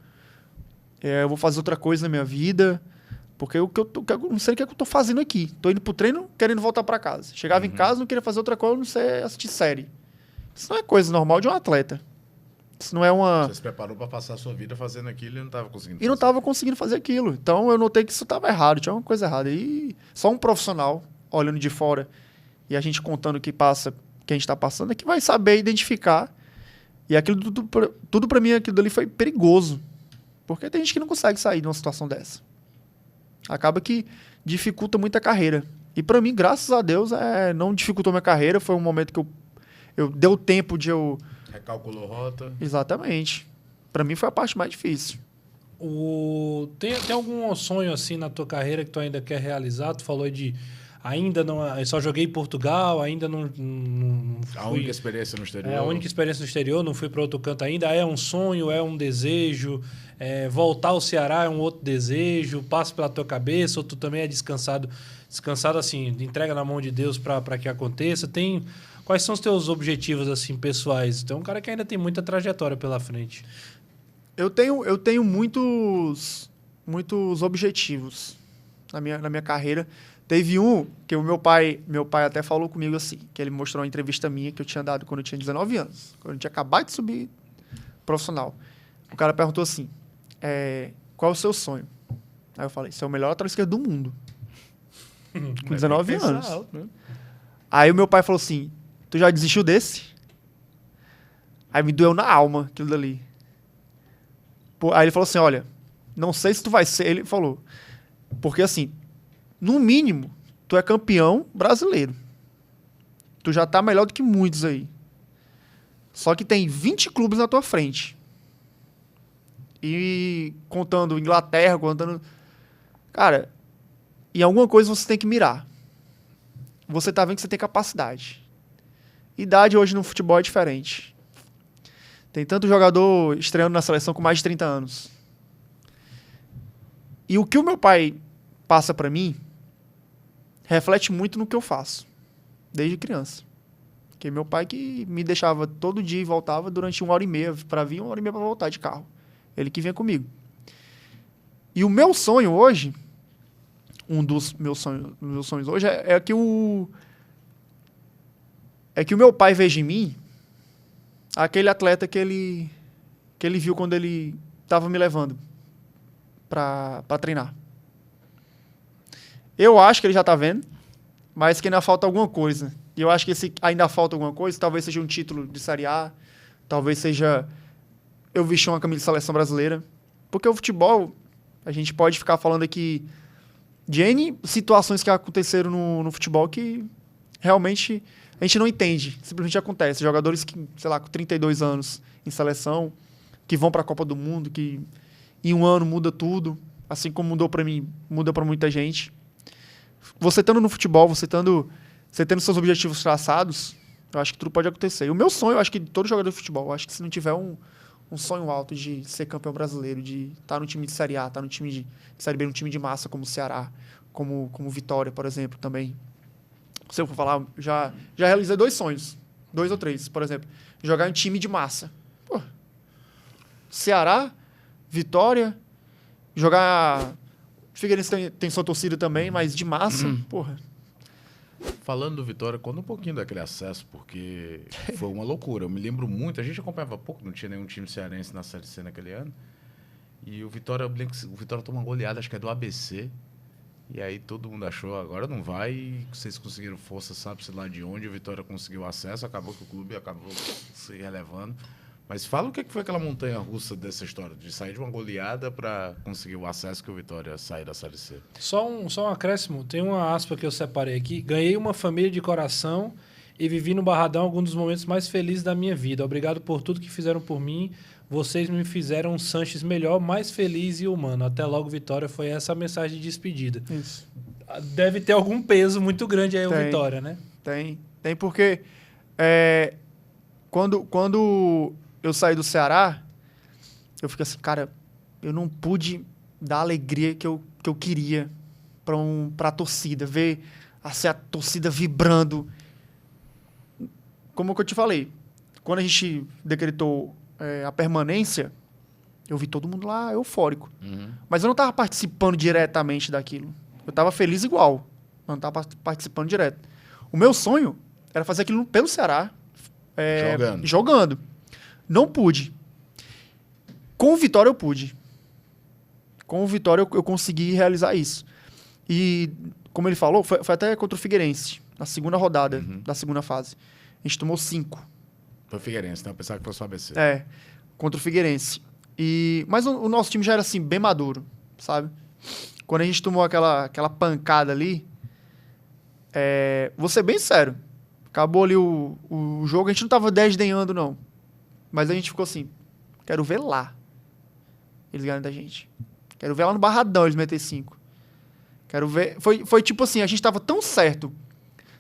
Eu vou fazer outra coisa na minha vida. Porque eu não sei o que eu tô fazendo aqui. Tô indo pro treino, querendo voltar para casa. Chegava em casa, não queria fazer outra coisa, não sei assistir série. Isso não é coisa normal de um atleta. Isso não é uma... Você se preparou para passar a sua vida fazendo aquilo e não estava conseguindo E não estava conseguindo fazer aquilo. Então eu notei que isso estava errado, tinha uma coisa errada. E só um profissional olhando de fora e a gente contando o que a gente está passando, é que vai saber identificar. E aquilo tudo para mim, aquilo ali foi perigoso. Porque tem gente que não consegue sair de uma situação dessa. Acaba que dificulta muito a carreira. E para mim, graças a Deus, não dificultou minha carreira. Foi um momento que eu deu tempo de eu... Recalculou rota. Exatamente. Para mim foi a parte mais difícil. Tem algum sonho assim na tua carreira que tu ainda quer realizar? Tu falou de ainda não... Eu só joguei em Portugal, ainda não fui... A única experiência no exterior. A única experiência no exterior, não fui para outro canto ainda. É um sonho, é um desejo. Voltar ao Ceará é um outro desejo. Passa pela tua cabeça, ou tu também é descansado assim, entrega na mão de Deus para que aconteça. Quais são os teus objetivos assim pessoais? Tu é um cara que ainda tem muita trajetória pela frente. Eu tenho muitos objetivos na minha carreira. Teve um que o meu pai até falou comigo assim, que ele mostrou uma entrevista minha que eu tinha dado quando eu tinha 19 anos, quando eu tinha acabado de subir profissional. O cara perguntou assim, qual é o seu sonho? Aí eu falei, ser o melhor lateral esquerdo do mundo. Com 19 anos. Alto, né? Aí o meu pai falou assim, tu já desistiu desse? Aí me doeu na alma aquilo dali. Aí ele falou assim, olha, não sei se tu vai ser... Ele falou, porque assim, no mínimo, tu é campeão brasileiro. Tu já tá melhor do que muitos aí. Só que tem 20 clubes na tua frente. E contando Inglaterra, contando... Cara, em alguma coisa você tem que mirar. Você tá vendo que você tem capacidade. Idade hoje no futebol é diferente. Tem tanto jogador estreando na seleção com mais de 30 anos. E o que o meu pai passa pra mim reflete muito no que eu faço, desde criança. Porque meu pai que me deixava todo dia e voltava durante 1h30 para vir, 1h30 para voltar de carro. Ele que vinha comigo. E o meu sonho hoje, um dos meus sonhos hoje é que o meu pai veja em mim aquele atleta que ele viu quando ele estava me levando para treinar. Eu acho que ele já tá vendo, mas que ainda falta alguma coisa. E eu acho que esse ainda falta alguma coisa, talvez seja um título de Série A, talvez seja eu vestir uma camisa de seleção brasileira. Porque o futebol, a gente pode ficar falando aqui de N situações que aconteceram no futebol que realmente a gente não entende. Simplesmente acontece. Jogadores que, sei lá, com 32 anos em seleção, que vão para a Copa do Mundo, que em um ano muda tudo, assim como mudou para mim, muda para muita gente. Você estando no futebol, você tendo seus objetivos traçados, eu acho que tudo pode acontecer. E o meu sonho, eu acho que de todo jogador de futebol, eu acho que se não tiver um sonho alto de ser campeão brasileiro, de estar no time de Série A, estar no time de Série B, no time de massa como o Ceará, como Vitória, por exemplo, também. Se eu for falar, já realizei 2 sonhos. 2 ou 3, por exemplo. Jogar em time de massa. Pô, Ceará, Vitória, jogar... Figueirense tem sua torcida também, mas de massa, porra. Falando do Vitória, conta um pouquinho daquele acesso, porque foi uma loucura. Eu me lembro muito, a gente acompanhava pouco, não tinha nenhum time cearense na Série C naquele ano. E o Vitória tomou uma goleada, acho que é do ABC. E aí todo mundo achou, agora não vai. E vocês conseguiram força, sabe-se lá de onde. O Vitória conseguiu acesso, acabou que o clube acabou se relevando. Mas fala o que foi aquela montanha-russa dessa história, de sair de uma goleada para conseguir o acesso que o Vitória sai da Série C. Só um acréscimo, tem uma aspa que eu separei aqui. Ganhei uma família de coração e vivi no Barradão alguns dos momentos mais felizes da minha vida. Obrigado por tudo que fizeram por mim. Vocês me fizeram um Sanches melhor, mais feliz e humano. Até logo, Vitória. Foi essa a mensagem de despedida. Isso. Deve ter algum peso muito grande aí o Vitória, né? Tem porque quando eu saí do Ceará, eu fiquei assim, cara, eu não pude dar a alegria que eu queria pra torcida, ver assim, a torcida vibrando. Como que eu te falei, quando a gente decretou a permanência, eu vi todo mundo lá eufórico. Uhum. Mas eu não estava participando diretamente daquilo. Eu estava feliz igual, mas não estava participando direto. O meu sonho era fazer aquilo pelo Ceará, jogando. Não pude. Com o Vitória eu pude. Com o Vitória eu consegui realizar isso. E, como ele falou, foi até contra o Figueirense, na segunda rodada da segunda fase. A gente tomou 5. Foi o Figueirense, né? Eu pensava que fosse o ABC. Contra o Figueirense. Mas o nosso time já era, assim, bem maduro, sabe? Quando a gente tomou aquela pancada ali, vou ser bem sério, acabou ali o jogo, a gente não tava desdenhando, não. Mas a gente ficou assim, quero ver lá eles ganharem da gente. Quero ver lá no Barradão eles meter 5. Quero ver... Foi tipo assim, a gente tava tão certo,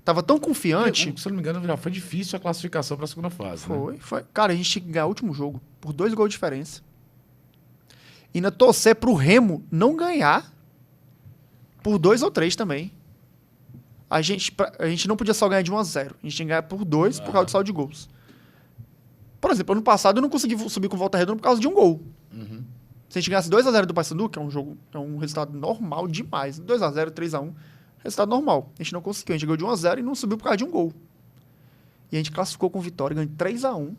tava tão confiante... Se eu não me engano, já foi difícil a classificação pra segunda fase, né? Foi. Cara, a gente tinha que ganhar o último jogo, por 2 gols de diferença. E ainda torcer pro Remo não ganhar por 2 ou 3 também. A gente não podia só ganhar de 1-0. A gente tinha que ganhar por 2 por causa do saldo de gols. Por exemplo, ano passado eu não consegui subir com Volta Redonda por causa de um gol. Uhum. Se a gente ganhasse 2-0 do Paysandu, que é um resultado normal demais. 2-0, 3-1, resultado normal. A gente não conseguiu. A gente ganhou de 1-0 e não subiu por causa de um gol. E a gente classificou com vitória, ganhou 3-1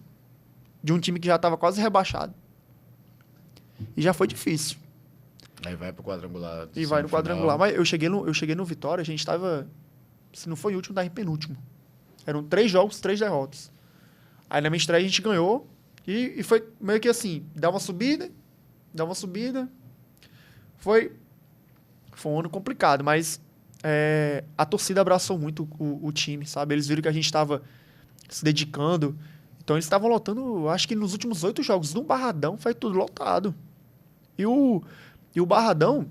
de um time que já estava quase rebaixado. E já foi difícil. Aí vai pro quadrangular. E vai no quadrangular. Mas eu cheguei no Vitória, a gente estava... Se não foi o último, estava em penúltimo. Eram 3 jogos, 3 derrotas. Aí na minha estreia a gente ganhou e foi meio que assim, dá uma subida. Foi um ano complicado, mas a torcida abraçou muito o time, sabe? Eles viram que a gente estava se dedicando. Então eles estavam lotando, acho que nos últimos 8 jogos no Barradão foi tudo lotado. E o Barradão,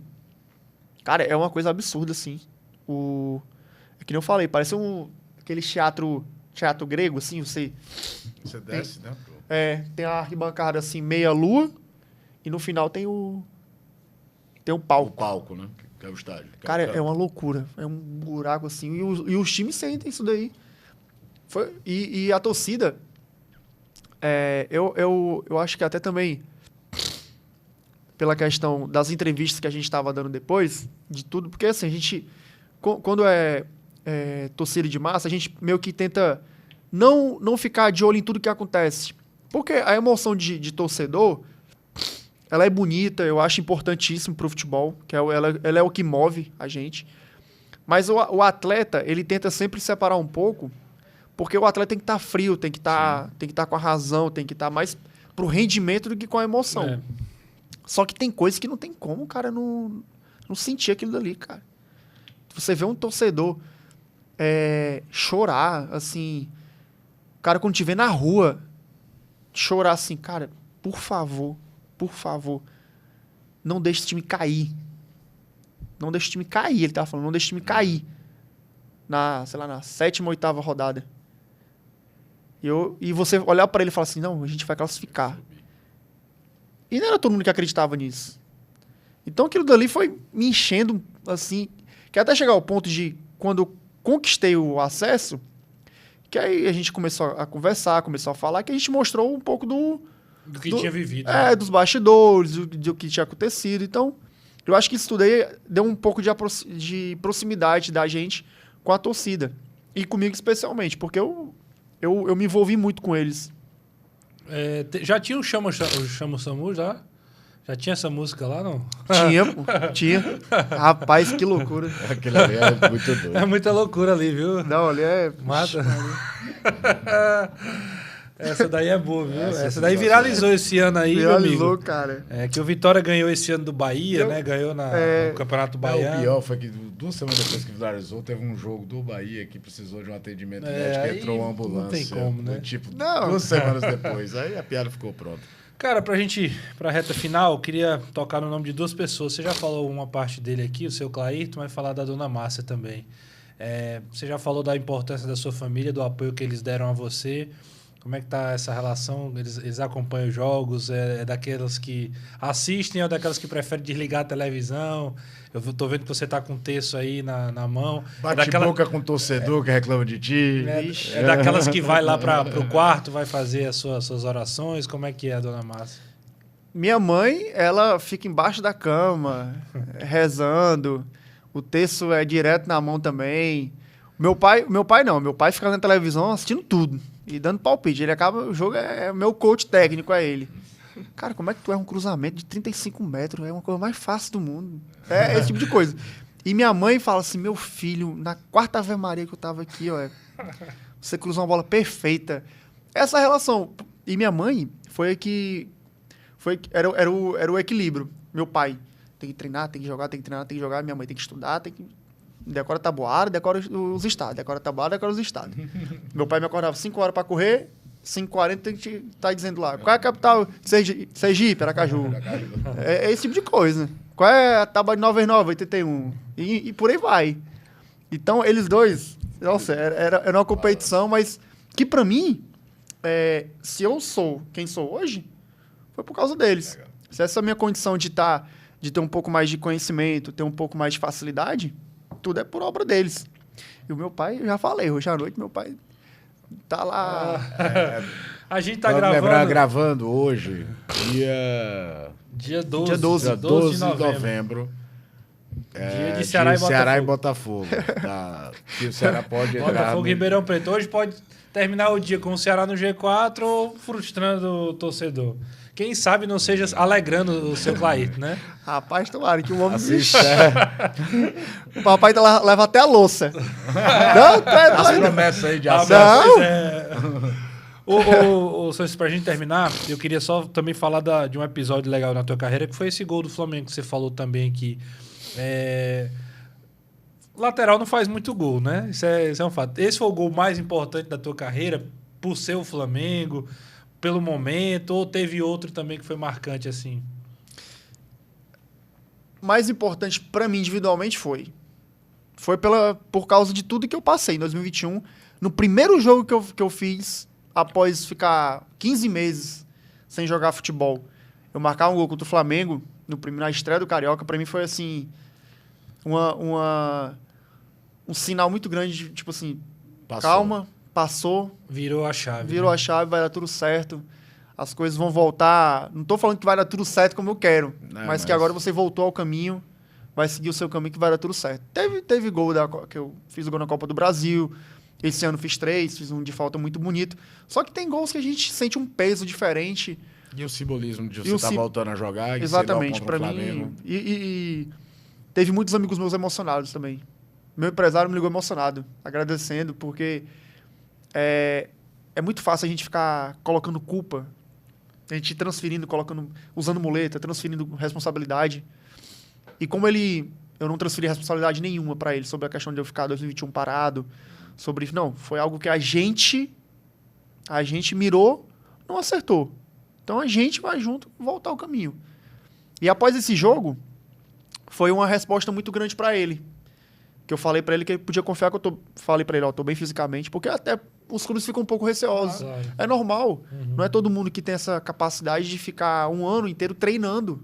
cara, é uma coisa absurda, assim. É que nem eu falei, parece aquele teatro grego, assim, você desce, né? Tem a arquibancada, assim, meia-lua, e no final tem o palco. O palco, né? Que é o estádio. Cara, é uma loucura. É um buraco, assim, e os times sentem isso daí. E a torcida, eu acho que até também, pela questão das entrevistas que a gente estava dando depois, de tudo, porque assim, a gente, quando torcida de massa, a gente meio que tenta não ficar de olho em tudo que acontece. Porque a emoção de torcedor, ela é bonita, eu acho importantíssimo pro futebol, que ela é o que move a gente. Mas o atleta, ele tenta sempre separar um pouco, porque o atleta tem que estar frio, tem que estar com a razão, tem que estar mais pro rendimento do que com a emoção. É. Só que tem coisas que não tem como o cara não sentir aquilo dali, cara. Você vê um torcedor chorar, assim... O cara, quando te vê na rua, chorar assim, cara, por favor, não deixe esse time cair. Não deixe o time cair, ele tava falando, não deixe o time cair. Na 7ª, 8ª rodada. E você olhar pra ele e falar assim, não, a gente vai classificar. E não era todo mundo que acreditava nisso. Então aquilo dali foi me enchendo, assim, que até chegar ao ponto de, quando eu conquistei o acesso, que aí a gente começou a conversar, começou a falar, que a gente mostrou um pouco do que tinha vivido. Dos bastidores, do que tinha acontecido. Então, eu acho que isso tudo aí deu um pouco de proximidade da gente com a torcida. E comigo especialmente, porque eu me envolvi muito com eles. Já tinha o Chama o Samu, já? Já tinha essa música lá, não? Tinha. Rapaz, que loucura. Aquele ali é muito doido. É muita loucura ali, viu? Não, ali é... Mata. Essa daí é boa, viu? Essa daí viralizou esse ano aí, Viralizou, meu amigo. cara. Que o Vitória ganhou esse ano do Bahia, né? Ganhou no Campeonato Baiano. O pior foi que 2 semanas depois que viralizou, teve um jogo do Bahia que precisou de um atendimento médico e entrou uma ambulância. Não tem como, né? Foi, tipo, 2 semanas depois. Aí a piada ficou pronta. Cara, pra reta final, eu queria tocar no nome de 2 pessoas. Você já falou uma parte dele aqui, o seu Clairton, vai falar da Dona Márcia também. Você já falou da importância da sua família, do apoio que eles deram a você. Como é que tá essa relação? Eles acompanham os jogos? É daquelas que assistem ou daquelas que preferem desligar a televisão? Eu tô vendo que você tá com um terço aí na mão. Bate boca com o torcedor que reclama de ti. É daquelas que vai lá pro quarto, vai fazer as suas orações? Como é que é, Dona Márcia? Minha mãe, ela fica embaixo da cama, rezando. O terço é direto na mão também. Meu pai não. Meu pai fica na televisão assistindo tudo e dando palpite. O jogo é meu coach técnico, é ele. Cara, como é que tu erra um cruzamento de 35 metros? É uma coisa mais fácil do mundo. É esse tipo de coisa. E minha mãe fala assim, meu filho, na 4ª Ave Maria que eu tava aqui, você cruzou uma bola perfeita. Essa relação. E minha mãe era o equilíbrio. Meu pai tem que treinar, tem que jogar, tem que treinar, tem que jogar. Minha mãe tem que estudar, tem que... Decora tabuada, decora os estados. Decora tabuada, decora os estados. Meu pai me acordava 5 horas para correr, 5h40 tem que estar dizendo lá. Qual é a capital? Sergipe, Aracaju. É esse tipo de coisa. Qual é a tábua de 9 × 9, 81? E por aí vai. Então, eles dois... Nossa, era uma competição, mas que para mim, se eu sou quem sou hoje, foi por causa deles. Se essa minha condição de ter um pouco mais de conhecimento, ter um pouco mais de facilidade... Tudo é por obra deles. E o meu pai, eu já falei, hoje à noite meu pai tá lá... A gente tá gravando hoje, dia 12 de novembro. Dia de Ceará e Botafogo. Tá? Que o Ceará pode entrar... Botafogo e Ribeirão Preto. Hoje pode terminar o dia com o Ceará no G4 ou frustrando o torcedor. Quem sabe não seja alegrando o seu Clairton, né? Rapaz, tomara que o homem... O papai leva até a louça. Não, as promessas aí de acesso. Só pra gente terminar, eu queria só também falar de um episódio legal na tua carreira, que foi esse gol do Flamengo que você falou também aqui. Lateral não faz muito gol, né? Isso é um fato. Esse foi o gol mais importante da tua carreira, por ser o Flamengo... Pelo momento, ou teve outro também que foi marcante assim? Mais importante para mim individualmente foi por causa de tudo que eu passei em 2021. No primeiro jogo que eu fiz, após ficar 15 meses sem jogar futebol, eu marcar um gol contra o Flamengo, na estreia do Carioca, para mim foi assim, um sinal muito grande de, tipo assim, calma, passou. Virou a chave. Virou a chave, vai dar tudo certo. As coisas vão voltar. Não tô falando que vai dar tudo certo como eu quero, mas que agora você voltou ao caminho, vai seguir o seu caminho que vai dar tudo certo. Teve gol que eu fiz o gol na Copa do Brasil. Esse ano fiz 3, fiz um de falta muito bonito. Só que tem gols que a gente sente um peso diferente. E o simbolismo de você estar voltando a jogar. Exatamente, para mim. E teve muitos amigos meus emocionados também. meu empresário me ligou emocionado, agradecendo, porque é muito fácil a gente ficar colocando culpa, a gente transferindo, usando muleta, transferindo responsabilidade. E como eu não transferi responsabilidade nenhuma para ele sobre a questão de eu ficar 2021 parado, não, foi algo que a gente mirou, não acertou. Então a gente vai junto voltar ao caminho. E após esse jogo, foi uma resposta muito grande para ele. Que eu falei para ele que ele podia confiar que falei para ele, tô bem fisicamente, porque até os clubes ficam um pouco receosos. Claro. É normal. Não é todo mundo que tem essa capacidade de ficar um ano inteiro treinando,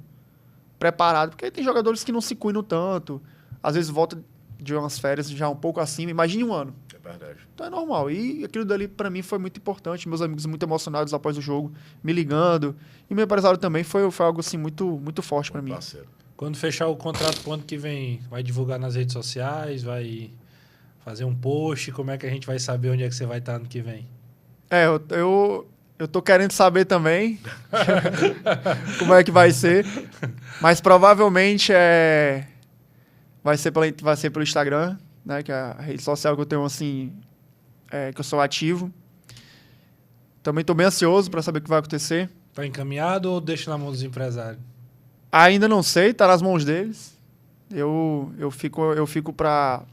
preparado, porque tem jogadores que não se cuidam tanto, às vezes volta de umas férias já um pouco acima, imagine um ano. É verdade. Então é normal. E aquilo dali para mim foi muito importante, meus amigos muito emocionados após o jogo, me ligando, e meu empresário também foi algo assim muito, muito forte para mim. Parceiro. Quando fechar o contrato pro ano que vem, vai divulgar nas redes sociais, vai fazer um post, como é que a gente vai saber onde é que você vai estar ano que vem? Eu tô querendo saber também como é que vai ser, mas provavelmente vai ser pelo Instagram, né, que é a rede social que eu tenho assim, que eu sou ativo. Também tô bem ansioso para saber o que vai acontecer. Tá encaminhado ou deixa na mão dos empresários? Ainda não sei, tá nas mãos deles. Eu fico para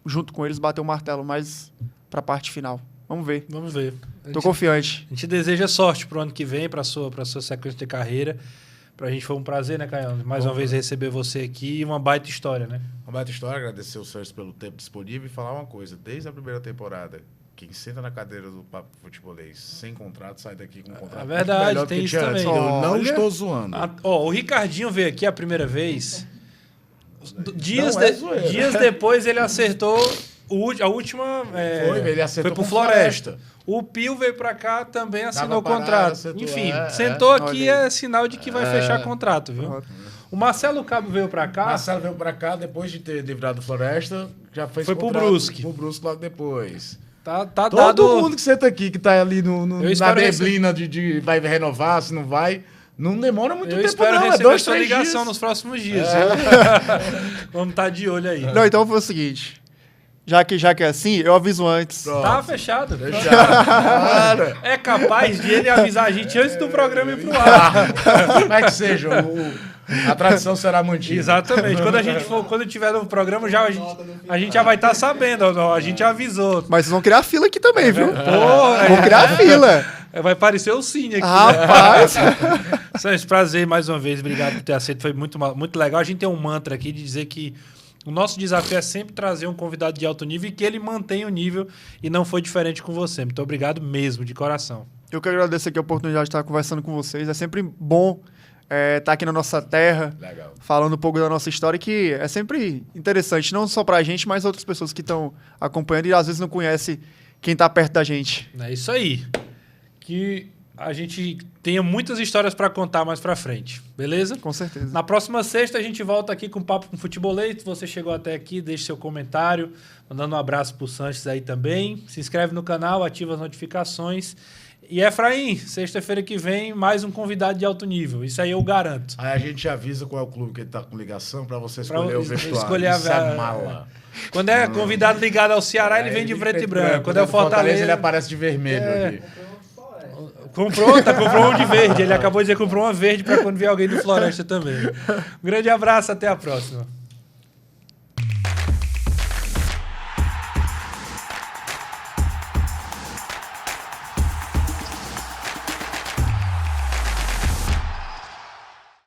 junto com eles bater o martelo mais para a parte final. Vamos ver. Vamos ver. Tô confiante. A gente deseja sorte pro ano que vem, pra sua sequência de carreira. Pra gente foi um prazer, né, Caião? Mais uma vez receber você aqui e uma baita história, né? Uma baita história, agradecer o Sérgio pelo tempo disponível e falar uma coisa. Desde a primeira temporada, quem senta na cadeira do Papo Futebolês sem contrato, sai daqui com um contrato. É verdade, melhor do tem que isso tinha antes. também. Eu não Olha. estou zoando. O Ricardinho veio aqui a primeira vez. Dias zoeira. depois ele acertou a última. Ele acertou foi pro com Floresta. O Pio veio pra cá, também assinou o parado, contrato. acertou, Enfim, é. sentou aqui Olha aí. é sinal de que vai fechar contrato, viu? O Marcelo Cabo veio pra cá. Marcelo veio pra cá depois de ter livrado do Floresta, já fez Foi pro contrato Brusque. Pro Brusque logo depois. Tá Todo dado. mundo que senta aqui, que tá ali Eu na espero neblina de vai renovar, se não vai, não demora muito Eu tempo espero não, é receber 2, sua 3 ligação dias. nos próximos dias. Vamos estar de olho aí. Não, então foi o seguinte. Já que é assim, eu aviso antes. Pronto. Tá fechado. Cara, É capaz de ele avisar a gente antes do programa ir pro ar. como é que seja, a tradição será mantida. Exatamente. Quando tiver no programa, a gente já vai estar sabendo. A gente já avisou. Mas vocês vão criar fila aqui também, viu? Pô, Vão criar fila. vai parecer o Cine aqui. Rapaz. Sérgio, prazer mais uma vez. Obrigado por ter aceito. Foi muito, muito legal. A gente tem um mantra aqui de dizer que o nosso desafio é sempre trazer um convidado de alto nível e que ele mantenha o nível, e não foi diferente com você. Muito obrigado mesmo, de coração. Eu que agradeço aqui a oportunidade de estar conversando com vocês. É sempre bom estar aqui na nossa terra, Legal. falando um pouco da nossa história, que é sempre interessante, não só pra gente, mas outras pessoas que estão acompanhando e às vezes não conhecem quem tá perto da gente. É isso aí. Que a gente tenha muitas histórias para contar mais para frente. Beleza? Com certeza. Na próxima sexta a gente volta aqui com o Papo com Futebolês. Se você chegou até aqui, deixe seu comentário. Mandando um abraço pro Sanches aí também. Se inscreve no canal, ativa as notificações. E Efraim, sexta-feira que vem, mais um convidado de alto nível. Isso aí eu garanto. Aí a gente avisa qual é o clube que ele tá com ligação pra você escolher o vestuário. escolher Isso é mala. Quando é convidado ligado ao Ceará, ele vem de preto e branco. Quando é o Fortaleza, ele aparece de vermelho aqui. comprou um de verde. Ele acabou de dizer que comprou uma verde para quando vier alguém do Floresta também. Um grande abraço, até a próxima.